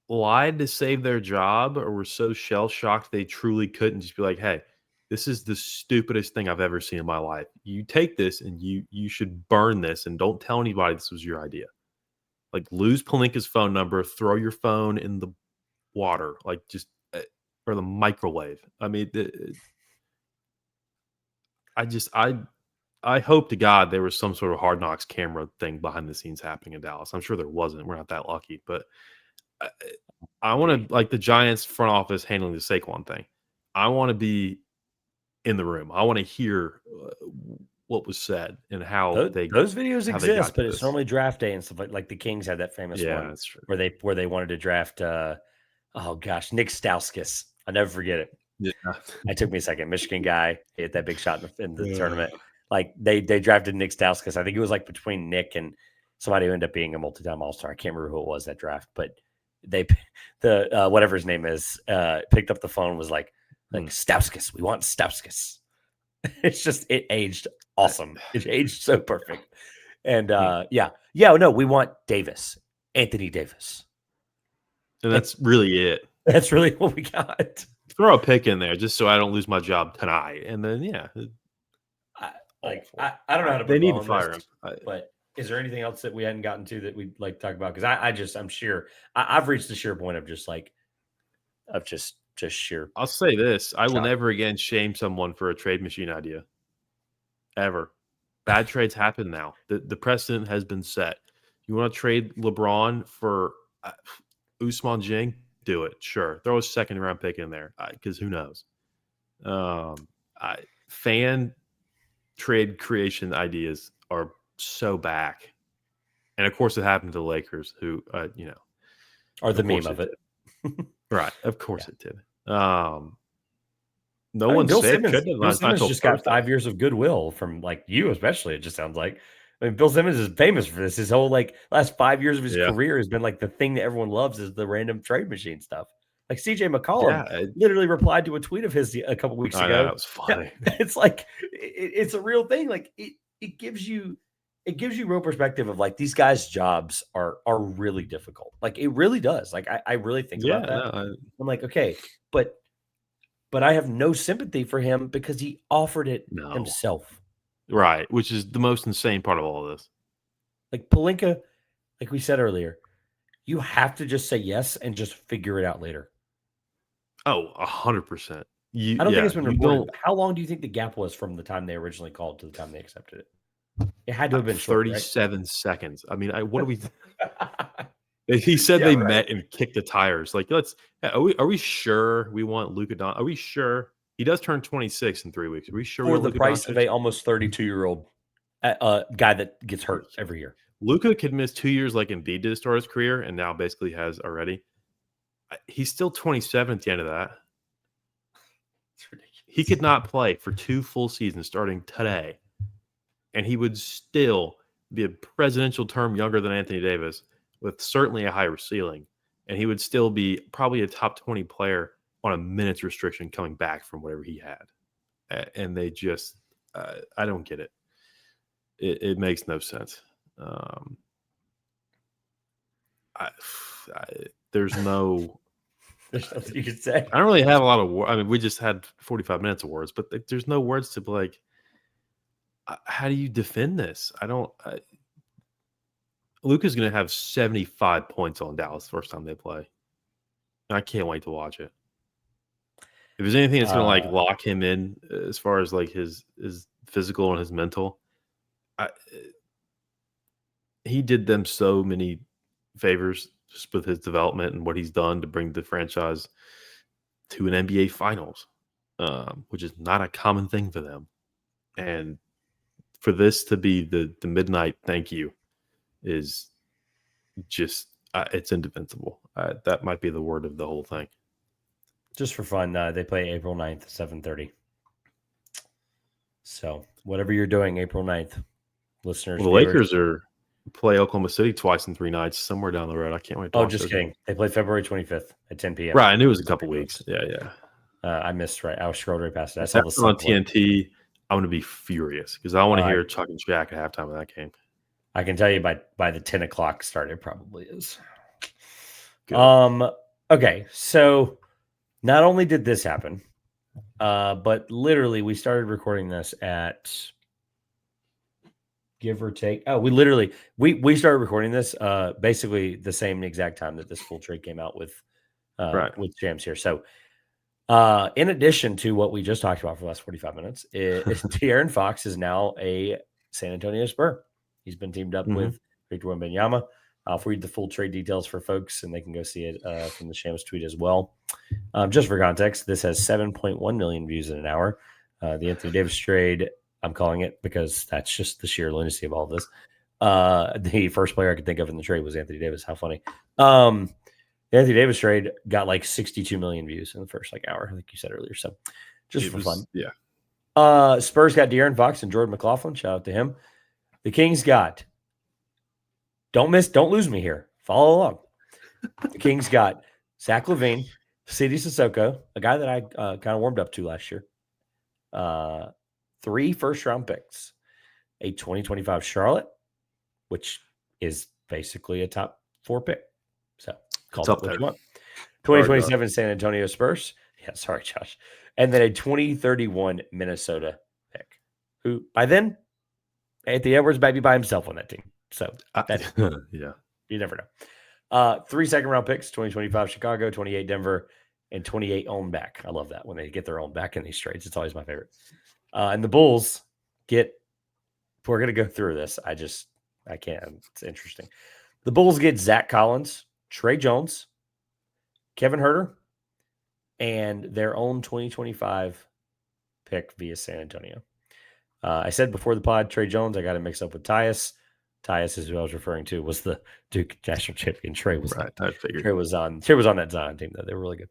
lied to save their job or were so shell-shocked they truly couldn't just be like, hey, this is the stupidest thing I've ever seen in my life. You take this and you should burn this and don't tell anybody this was your idea. Like, lose Pelinka's phone number, throw your phone in the water, like just or the microwave. I mean, I hope to God there was some sort of Hard Knocks camera thing behind the scenes happening in Dallas. I'm sure there wasn't. We're not that lucky, but I want to, like the Giants front office handling the Saquon thing. I want to be in the room. I want to hear what was said and how those videos exist, but it's normally draft day and stuff like the Kings had that famous one that's true. where they wanted to draft Nick Stauskas. I'll never forget it. Yeah. It took me a second. Michigan guy hit that big shot in the tournament. Like they drafted Nick Stauskas. I think it was like between Nick and somebody who ended up being a multi-time All-Star. I can't remember who it was that draft, but whatever his name is, picked up the phone and was like Stauskas. We want Stauskas. It's just, it aged awesome. It aged so perfect. And no, we want Davis, Anthony Davis. And that's really it. That's really what we got. Throw a pick in there just so I don't lose my job tonight. And then, I don't know how to. They need to fire him. But is there anything else that we hadn't gotten to that we'd like to talk about? Because I'm sure I've reached the sheer point of just sheer. I'll say this: I will never again shame someone for a trade machine idea. Ever. Bad trades happen now. The precedent has been set. You want to trade LeBron for Ousmane Dieng? Do it. Sure. Throw a second round pick in there because who knows? Fan trade creation ideas are so back. And of course it happened to the Lakers who, are the meme of it. Right. Of course it did. No one said Bill Simmons just got 5 years of goodwill from like you, especially. It just sounds like. I mean, Bill Simmons is famous for this. His whole last 5 years of his career has been like the thing that everyone loves is the random trade machine stuff. Like CJ McCollum literally replied to a tweet of his a couple weeks ago. That was funny. It's like it's a real thing. Like it gives you real perspective of like these guys' jobs are really difficult. Like it really does. Like I really think about that. I'm like, okay, but I have no sympathy for him because he offered it himself. Right, which is the most insane part of all of this. Like Pelinka, like we said earlier, you have to just say yes and just figure it out later. Oh, 100%. I don't think it's been reported. How long do you think the gap was from the time they originally called to the time they accepted it? It had to have been 37 seconds. I mean, what do we? He said they met and kicked the tires. Like, are we sure we want Luka Doncic? Are we sure? He does turn 26 in 3 weeks. Are we sure? For the price of a almost 32-year-old guy that gets hurt every year. Luka could miss 2 years like Embiid did to start his career, and now basically has already. He's still 27 at the end of that. It's ridiculous. He could not play for 2 full seasons starting today. and he would still be a presidential term younger than Anthony Davis with certainly a higher ceiling. And he would still be probably a top 20 player on a minutes restriction coming back from whatever he had. And they just, I don't get it. It makes no sense. There's nothing you could say. I don't really have a lot of words. I mean, we just had 45 minutes of words, but there's no words to be like, how do you defend this? Luka's going to have 75 points on Dallas the first time they play. I can't wait to watch it. If there's anything that's going to like lock him in as far as like his physical and his mental, he did them so many favors just with his development and what he's done to bring the franchise to an NBA Finals, which is not a common thing for them. And for this to be the midnight thank you is just it's indefensible. That might be the word of the whole thing. Just for fun, they play April 9th, 7:30. So whatever you're doing, April 9th, listeners. Well, the Lakers play Oklahoma City twice in 3 nights, somewhere down the road. I can't wait to watch just kidding. Games. They play February 25th at 10 p.m. Right, I knew it was a couple weeks. Yeah. I missed right. I was scrolled right past it. I saw the on TNT. I'm going to be furious because I want to hear Chuck and Shaq at halftime of that game. I can tell you by the 10 o'clock start, it probably is. Good. Okay, so not only did this happen, but literally we started recording this at give or take. Oh, we started recording this basically the same exact time that this full trade came out with Jams here. So in addition to what we just talked about for the last 45 minutes, DeAaron Fox is now a San Antonio Spur. He's been teamed up with Victor Wembanyama. I'll read the full trade details for folks, and they can go see it from the Shams tweet as well. Just for context, this has 7.1 million views in an hour. The Anthony Davis trade, I'm calling it because that's just the sheer lunacy of all of this. The first player I could think of in the trade was Anthony Davis. How funny. The Anthony Davis trade got like 62 million views in the first hour, like you said earlier. So just for fun. Yeah. Spurs got DeAaron Fox and Jordan McLaughlin. Shout out to him. The Kings got, don't lose me here. Follow along. The Kings got Zach LaVine, Sidi Sissoko, a guy that I kind of warmed up to last year. 3 first-round picks, a 2025 Charlotte, which is basically a top 4 pick. So call it what you want. 2027 San Antonio Spurs. Yeah, sorry, Josh. And then a 2031 Minnesota pick, who by then, Anthony Edwards might be by himself on that team. So yeah, you never know. 3 second-round picks, 2025 Chicago, 28 Denver, and 28 own back. I love that when they get their own back in these trades. It's always my favorite. And the Bulls we're going to go through this. I can't. It's interesting. The Bulls get Zach Collins, Trey Jones, Kevin Huerter, and their own 2025 pick via San Antonio. I said before the pod, Trey Jones, I got it mixed up with Tyus. Tyus is who I was referring to, was the Duke national champion. Trey was right. I figured. Trey was on that Zion team, though. They were really good.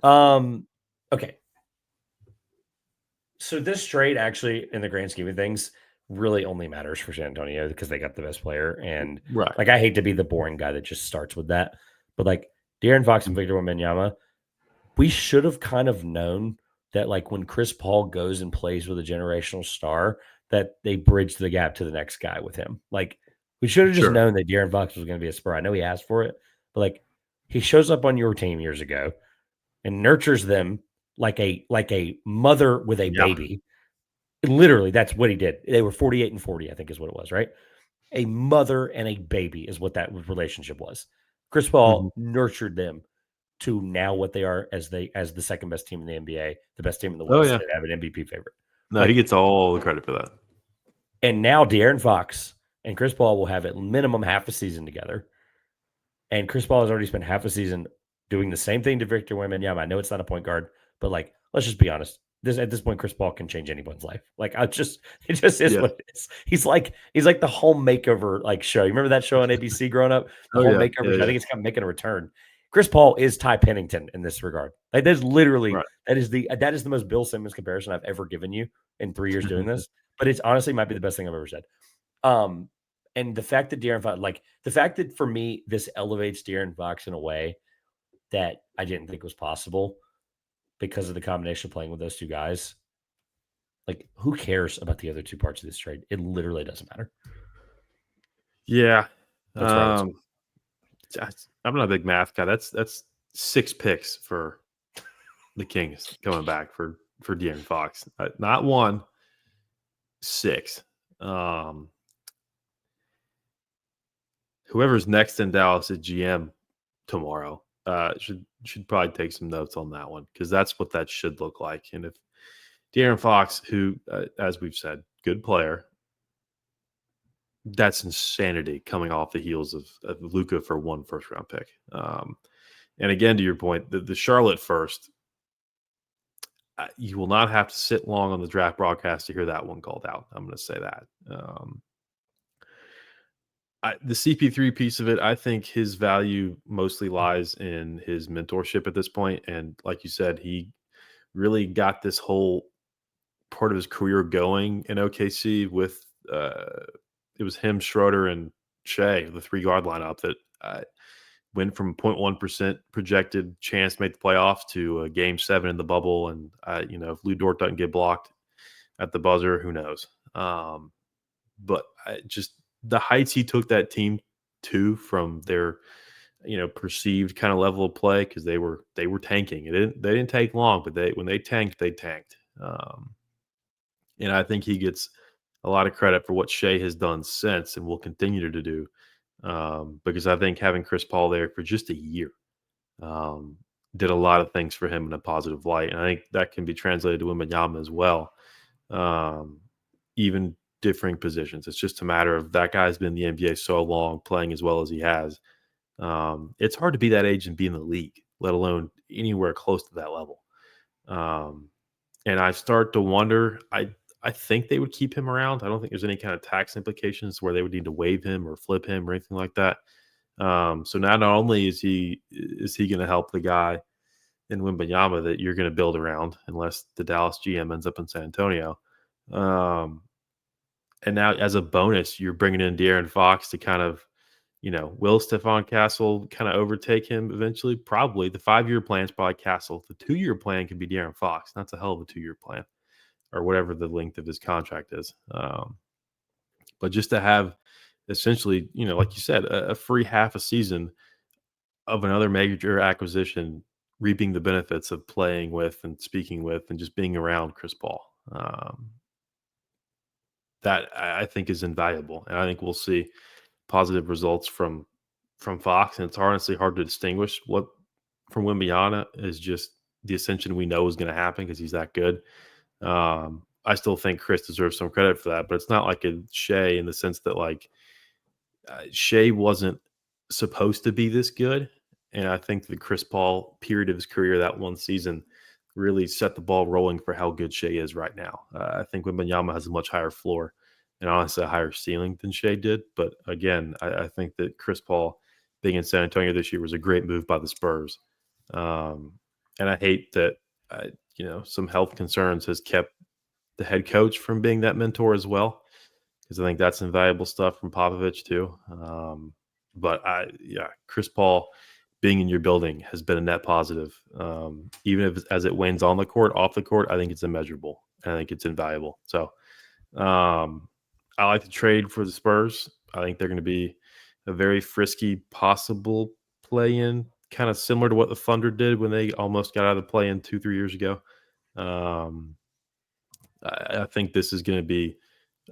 Okay. So this trade actually, in the grand scheme of things, really only matters for San Antonio because they got the best player. And like, I hate to be the boring guy that just starts with that, but like DeAaron Fox and Victor Wembanyama, we should have kind of known that like when Chris Paul goes and plays with a generational star, that they bridge the gap to the next guy with him. Like we should have just known that DeAaron Fox was going to be a Spur. I know he asked for it, but like he shows up on your team years ago and nurtures them like a mother with a baby. Literally, that's what he did. They were 48 and 40, I think is what it was, right? A mother and a baby is what that relationship was. Chris Paul nurtured them to now what they are as the second best team in the NBA, the best team in the West. They have an MVP favorite. No, he gets all the credit for that. And now DeAaron Fox and Chris Paul will have at minimum half a season together. And Chris Paul has already spent half a season doing the same thing to Victor Wembanyama. I know it's not a point guard, but like, let's just be honest. At this point, Chris Paul can change anyone's life. Like, it just is what it is. He's like the home makeover like show. You remember that show on ABC growing up? The home makeover. I think it's kind of making a return. Chris Paul is Ty Pennington in this regard. Like that's literally Right. that is the most Bill Simmons comparison I've ever given you in 3 years doing this. But it's honestly might be the best thing I've ever said. And the fact that De'Aaron Fox, like the fact that for me, this elevates De'Aaron Fox in a way that I didn't think was possible because of the combination of playing with those two guys. Like, who cares about the other two parts of this trade? It literally doesn't matter. Yeah. That's right. I'm not a big math guy. That's 6 picks for the Kings coming back for De'Aaron Fox. Not 1, 6. Whoever's next in Dallas at GM tomorrow should probably take some notes on that one, because that's what that should look like. And if De'Aaron Fox, who, as we've said, good player, that's insanity coming off the heels of Luka for 1 first-round pick. And again, to your point, the Charlotte first, you will not have to sit long on the draft broadcast to hear that one called out. I'm going to say that. The CP3 piece of it, I think his value mostly lies in his mentorship at this point. And like you said, he really got this whole part of his career going in OKC with it was him, Schroeder, and Shea, the 3-guard lineup that went from 0.1% projected chance to make the playoffs to a game 7 in the bubble. And, if Lou Dort doesn't get blocked at the buzzer, who knows? But just the heights he took that team to from their, perceived kind of level of play, because they were tanking. They didn't take long, but when they tanked, they tanked. And I think he gets a lot of credit for what Shea has done since and will continue to do. Because I think having Chris Paul there for just a year did a lot of things for him in a positive light. And I think that can be translated to Wembanyama as well. Even differing positions. It's just a matter of that guy's been in the NBA so long, playing as well as he has. It's hard to be that age and be in the league, let alone anywhere close to that level. And I start to wonder, I think they would keep him around. I don't think there's any kind of tax implications where they would need to waive him or flip him or anything like that. So not only is he going to help the guy in Wembanyama that you're going to build around, unless the Dallas GM ends up in San Antonio. And now as a bonus, you're bringing in De'Aaron Fox to kind of, will Stephon Castle kind of overtake him eventually? Probably. The 5-year plan is probably Castle. The 2-year plan could be De'Aaron Fox. That's a hell of a 2-year plan, or whatever the length of his contract is. But just to have essentially, like you said, a free half a season of another major acquisition, reaping the benefits of playing with and speaking with and just being around Chris Paul. That I think is invaluable. And I think we'll see positive results from Fox. And it's honestly hard to distinguish what from Wembanyama is just the ascension we know is going to happen because he's that good. I still think Chris deserves some credit for that, but it's not like a Shea in the sense that Shea wasn't supposed to be this good. And I think the Chris Paul period of his career, that one season, really set the ball rolling for how good Shea is right now. I think Wembanyama has a much higher floor and honestly a higher ceiling than Shea did. But again, I think that Chris Paul being in San Antonio this year was a great move by the Spurs. And I hate that, some health concerns has kept the head coach from being that mentor as well, because I think that's invaluable stuff from Popovich too. But Chris Paul being in your building has been a net positive. Even if as it wanes on the court, off the court, I think it's immeasurable. I think it's invaluable. So I like to trade for the Spurs. I think they're going to be a very frisky possible play-in, kind of similar to what the Thunder did when they almost got out of the play-in 2-3 years ago. I think this is going to be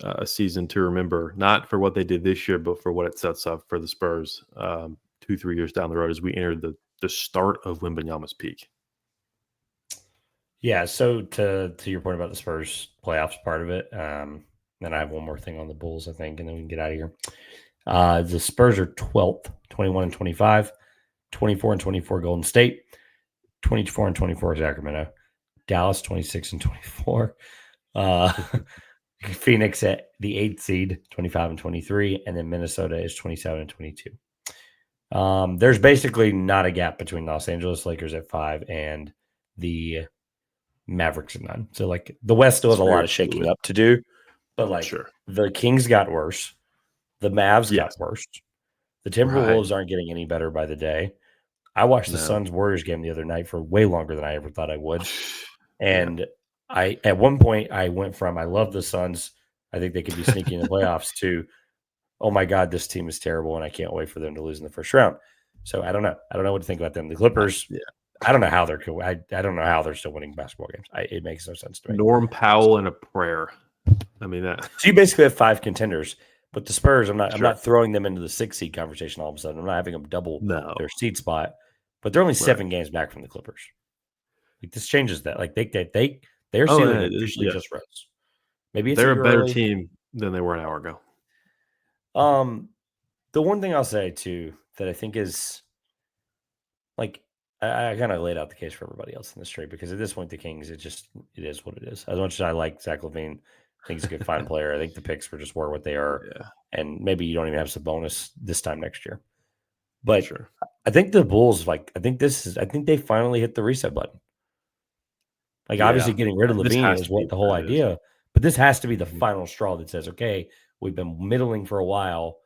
a season to remember, not for what they did this year, but for what it sets up for the Spurs 2-3 years down the road as we enter the start of Wembanyama's peak. Yeah, so to your point about the Spurs playoffs part of it, then I have one more thing on the Bulls, I think, and then we can get out of here. The Spurs are 12th, 21-25, 24-24 Golden State, 24-24 Sacramento, Dallas 26-24, Phoenix at the 8th seed, 25-23, and then Minnesota is 27-22. There's basically not a gap between Los Angeles Lakers at 5 and the Mavericks at 9. So like the West still has a lot of shaking up to do, but like the Kings got worse, the Mavs got worse, the Timberwolves aren't getting any better by the day. I watched the Suns Warriors game the other night for way longer than I ever thought I would, and I at one point I went from I love the Suns, I think they could be sneaking in the playoffs to oh my God, this team is terrible and I can't wait for them to lose in the first round. So I don't know. I don't know what to think about them. The Clippers, I don't know how they're cool. I don't know how they're still winning basketball games. It makes no sense to me. Norm Powell and a prayer. I mean that. So you basically have 5 contenders, but the Spurs, I'm not throwing them into the 6 seed conversation all of a sudden. I'm not having them double their seed spot, but they're only 7 games back from the Clippers. Like this changes that. Like their ceiling usually just rose. Maybe they're a better team than they were an hour ago. The one thing I'll say too that I think is like I kind of laid out the case for everybody else in this trade because at this point the Kings it is what it is. As much as I like Zach LaVine, I think he's a good fine player. I think the picks were what they are, and maybe you don't even have some bonus this time next year. But I think the Bulls I think they finally hit the reset button. Like obviously getting rid of LaVine is what the whole idea, but this has to be the final straw that says, okay, we've been middling for a while.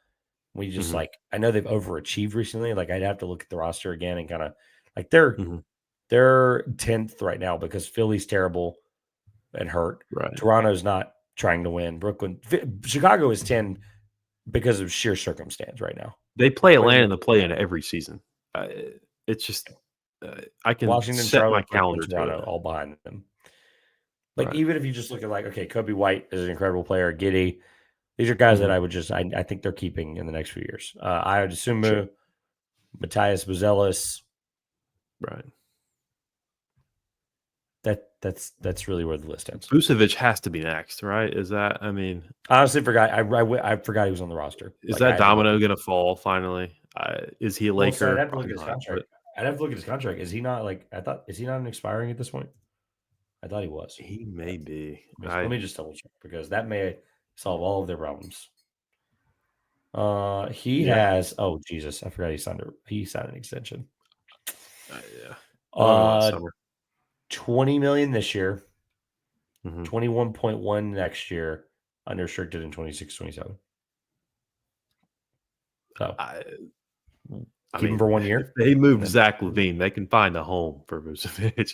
We just I know they've overachieved recently. Like I'd have to look at the roster again and kind of like they're 10th right now because Philly's terrible and hurt. Right. Toronto's not trying to win. Chicago is 10 because of sheer circumstance right now. They play Atlanta in the play-in every season. It's just I can Washington, set Charlotte, my calendar Toronto all behind them. Like even if you just look at okay, Kobe White is an incredible player. Giddey. These are guys that I would I think they're keeping in the next few years. Ayo Dosunmu, Matthias Buzelis. Right. That's really where the list ends. Vucevic has to be next, right? Is that? I mean, I honestly forgot. I forgot he was on the roster. Is that domino going to fall finally? Is he a Laker? So I'd have to look at his contract. I'd have to look at his contract. Is he not is he not expiring at this point? I thought he was. He may be. Let me just double check because that may solve all of their problems. He has. Oh Jesus, I forgot he signed an extension. Yeah. 20 million this year. 21.1 next year, unrestricted in 26-27. So keep him for 1 year. If they move Zach LaVine, they can find a home for Vucevic.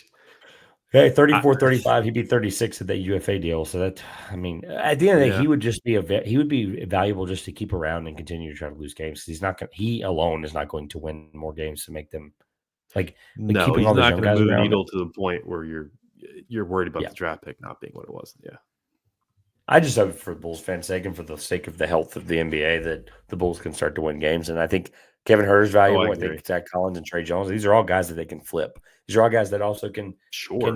Okay, 34-35. He'd be 36 at that UFA deal. So that, I mean, at the end of the day, he would just be he would be valuable just to keep around and continue to try to lose games. He's not going. He alone is not going to win more games to make them no. He's not going to move the needle to the point where you're worried about the draft pick not being what it was. Yeah. I just hope for the Bulls fans' sake and for the sake of the health of the NBA that the Bulls can start to win games. And I think Kevin Huerter's valuable. I think Zach Collins and Trey Jones. These are all guys that they can flip. These are all guys that also can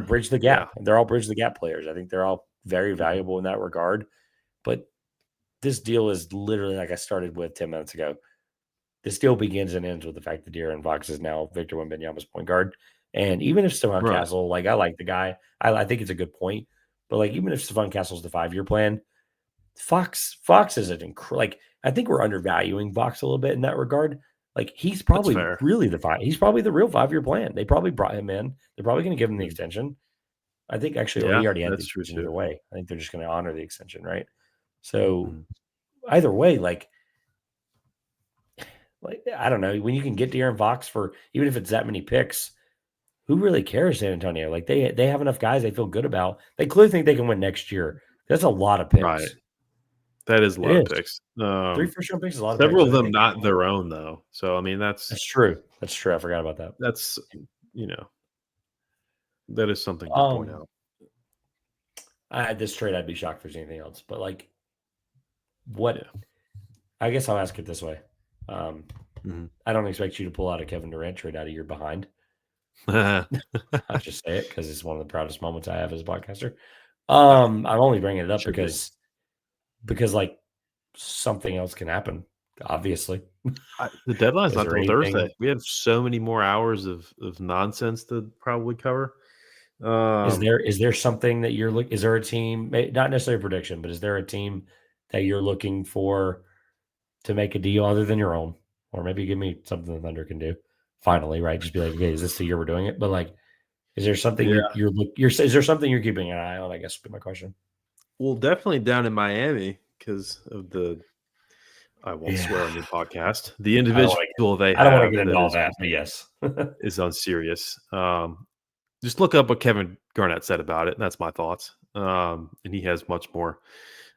bridge the gap. Yeah. They're all bridge the gap players. I think they're all very valuable in that regard. But this deal is literally like I started with 10 minutes ago. This deal begins and ends with the fact that DeAaron Fox is now Victor Wembanyama's point guard. And even if Stephon Castle, I like the guy. I think it's a good point. But even if Stephon Castle's the 5-year plan, Fox is an I think we're undervaluing Fox a little bit in that regard. He's probably really he's probably the real 5-year plan. They probably brought him in. They're probably going to give him the extension. I think actually he already had the extension either way. I think they're just going to honor the extension, right? So either way, I don't know. When you can get De'Aaron Fox for even if it's that many picks, who really cares, San Antonio? They have enough guys they feel good about. They clearly think they can win next year. That's a lot of picks. Right. That is a lot of picks. 3 first-round picks is a lot of several picks. Several of them not their own, though. So, I mean, that's true. That's true. I forgot about that. That's, that is something to point out. This trade, I'd be shocked if there's anything else. But, what? Yeah. I guess I'll ask it this way. I don't expect you to pull out a Kevin Durant trade out of your behind. I'll just say it because it's one of the proudest moments I have as a podcaster. I'm only bringing it up because something else can happen. Obviously, the deadline's not until Thursday. We have so many more hours of nonsense to probably cover. Is there something that you're looking? Is there a team? Not necessarily a prediction, but is there a team that you're looking for to make a deal other than your own? or maybe give me something the Thunder can do. Finally, right? Just be like, okay, is this the year we're doing it? But like, is there something is there something you're keeping an eye on? I guess would be my question. Well, definitely down in Miami because of the. I won't swear on your podcast. The individual they have. I don't want to get into all that, but yes, is unserious. Just look up what Kevin Garnett said about it. And that's my thoughts. And he has much more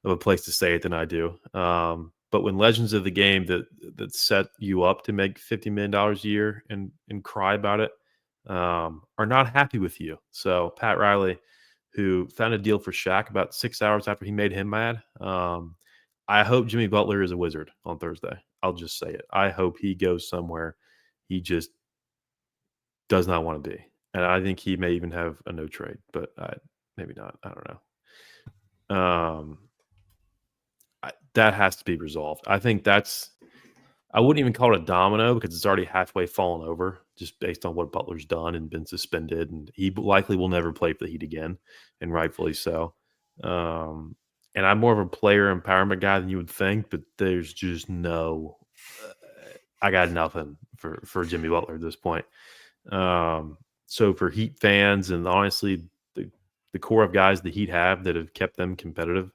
of a place to say it than I do. But when legends of the game that set you up to make $50 million a year and cry about it are not happy with you. So Pat Riley, who found a deal for Shaq about 6 hours after he made him mad. I hope Jimmy Butler is a wizard on Thursday. I'll just say it. I hope he goes somewhere he just does not want to be. And I think he may even have a no trade, but maybe not. I don't know. That has to be resolved. I think I wouldn't even call it a domino because it's already halfway fallen over just based on what Butler's done and been suspended. And he likely will never play for the Heat again, and rightfully so. And I'm more of a player empowerment guy than you would think, but there's just no I got nothing for Jimmy Butler at this point. So for Heat fans and honestly the core of guys the Heat have that have kept them competitive,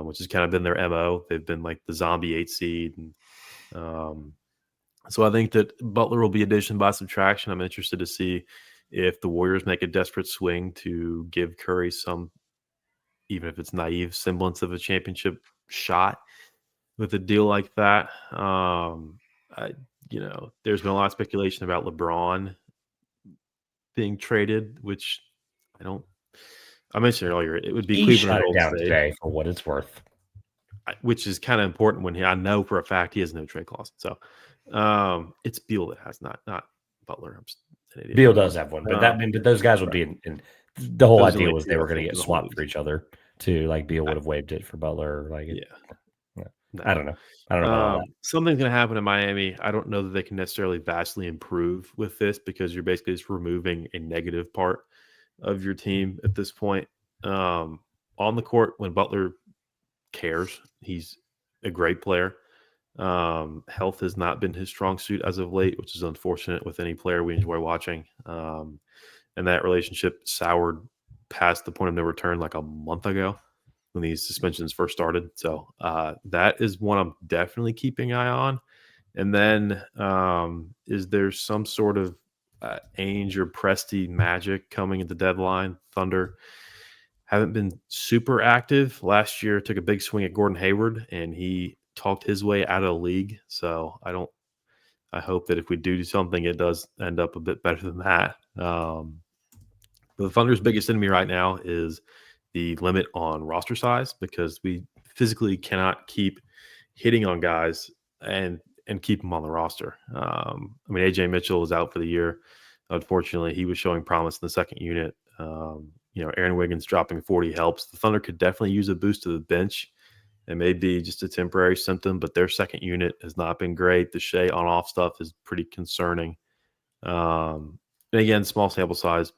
which has kind of been their MO. They've been like the zombie 8 seed. And so I think that Butler will be addition by subtraction. I'm interested to see if the Warriors make a desperate swing to give Curry some, even if it's naive, semblance of a championship shot with a deal like that. There's been a lot of speculation about LeBron being traded, which I mentioned earlier. It would be he Cleveland shut or it Golden down State, today for what it's worth, which is kind of important when I know for a fact he has no trade clause. So it's Beal that has not Butler. I'm an idiot. Beal does have one, but but those guys would be in the whole idea was they were going to get swapped for each other too. Like Beal would have waived it for Butler. Like, I don't know. I don't know about all that. Something's going to happen in Miami. I don't know that they can necessarily vastly improve with this because you're basically just removing a negative part of your team at this point. On the court, when Butler cares, he's a great player. Health has not been his strong suit as of late, which is unfortunate with any player we enjoy watching. And that relationship soured past the point of no return like a month ago when these suspensions first started. So that is one I'm definitely keeping an eye on. And then is there some sort of Ainge or Presti magic coming at the deadline? Thunder haven't been super active. Last year took a big swing at Gordon Hayward, and he talked his way out of the league. So I hope that if we do something, it does end up a bit better than that. The Thunder's biggest enemy right now is the limit on roster size because we physically cannot keep hitting on guys and keep them on the roster. AJ Mitchell is out for the year. Unfortunately, he was showing promise in the second unit. Aaron Wiggins dropping 40 helps. The Thunder could definitely use a boost to the bench. It may be just a temporary symptom, but their second unit has not been great. The Shea on-off stuff is pretty concerning. And again, small sample size,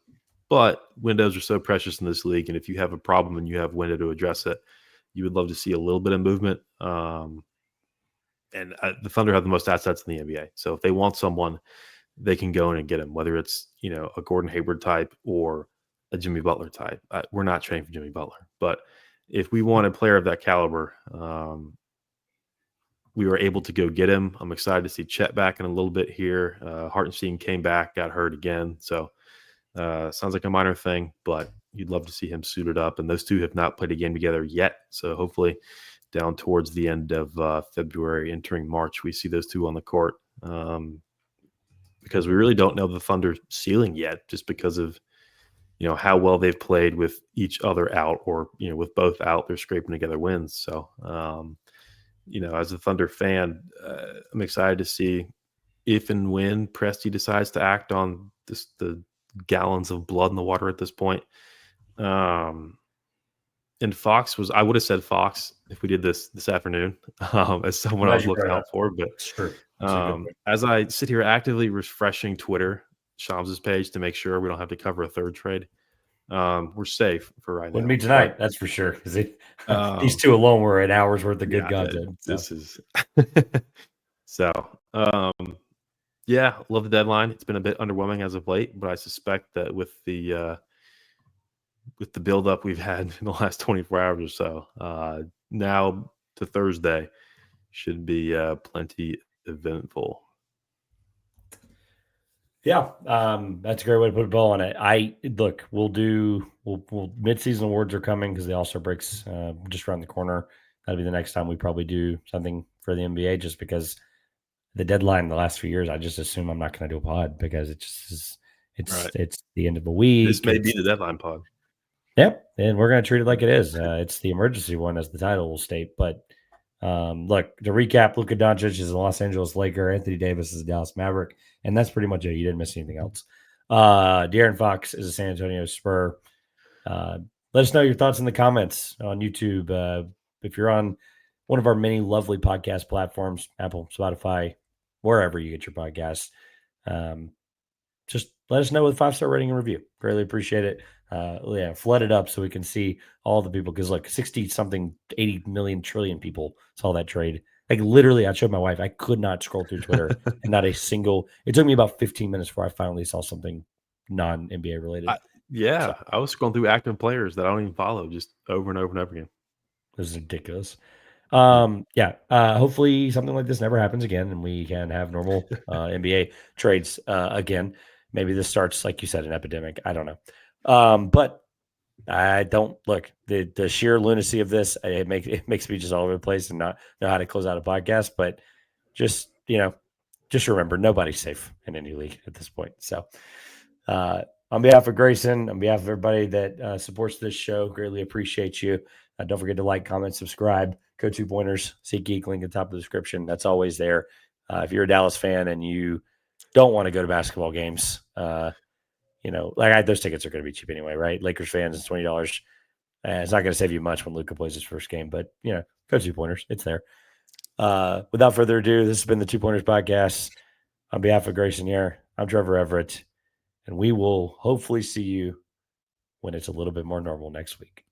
but windows are so precious in this league. And if you have a problem and you have window to address it, you would love to see a little bit of movement. And the Thunder have the most assets in the NBA. So if they want someone, they can go in and get him, whether it's, a Gordon Hayward type or a Jimmy Butler type. We're not trading for Jimmy Butler, but if we want a player of that caliber, we were able to go get him. I'm excited to see Chet back in a little bit here. Hartenstein came back, got hurt again. So sounds like a minor thing, but you'd love to see him suited up. And those two have not played a game together yet. So hopefully down towards the end of February, entering March, we see those two on the court. Because we really don't know the Thunder ceiling yet, just because of how well they've played with each other out, or with both out, they're scraping together wins. So as a Thunder fan, I'm excited to see if and when Presti decides to act on the gallons of blood in the water at this point. And Fox I would have said Fox if we did this afternoon as someone I was looking out for. But sure. As I sit here actively refreshing Twitter, Shams' page, to make sure we don't have to cover a third trade, we're safe for right now. Wouldn't be tonight, that's for sure. Because these two alone were an hour's worth of good content. This is So, yeah, love the deadline. It's been a bit underwhelming as of late, but I suspect that with the buildup we've had in the last 24 hours or so, now to Thursday should be plenty eventful. Yeah, that's a great way to put a bow on it. We'll mid-season awards are coming because the All-Star breaks just around the corner. That'll be the next time we probably do something for the NBA, just because the deadline the last few years, I just assume I'm not going to do a pod because it just is. It's the end of the week. This may be the deadline pod. Yep, and we're going to treat it like it is. It's the emergency one, as the title will state. But look, to recap, Luka Doncic is a Los Angeles Laker. Anthony Davis is a Dallas Maverick. And that's pretty much it. You didn't miss anything else. DeAaron Fox is a San Antonio Spur. Let us know your thoughts in the comments on YouTube. If you're on one of our many lovely podcast platforms, Apple, Spotify, wherever you get your podcasts, just let us know with 5-star rating and review. Greatly appreciate it. Flood it up so we can see all the people, because like 60 something 80 million trillion people saw that trade. Like literally, I showed my wife, I could not scroll through Twitter and not a single. It took me about 15 minutes before I finally saw something non-NBA related. I was scrolling through active players that I don't even follow, just over and over and over again. This is ridiculous. Hopefully something like this never happens again and we can have normal NBA trades again. Maybe this starts, like you said, an epidemic. I don't know. But I don't look the sheer lunacy of this. It makes me just all over the place and not know how to close out a podcast. But just remember, nobody's safe in any league at this point. So, on behalf of Grayson, on behalf of everybody that supports this show, greatly appreciate you. Don't forget to like, comment, subscribe. Go 2 pointers. SeatGeek link at the top of the description. That's always there. If you're a Dallas fan and you don't want to go to basketball games, those tickets are going to be cheap anyway, right? Lakers fans, it's $20. It's not going to save you much when Luka plays his first game, but go 2 pointers. It's there. Without further ado, this has been the 2 Pointers Podcast. On behalf of Grayson here, I'm Trevor Everett, and we will hopefully see you when it's a little bit more normal next week.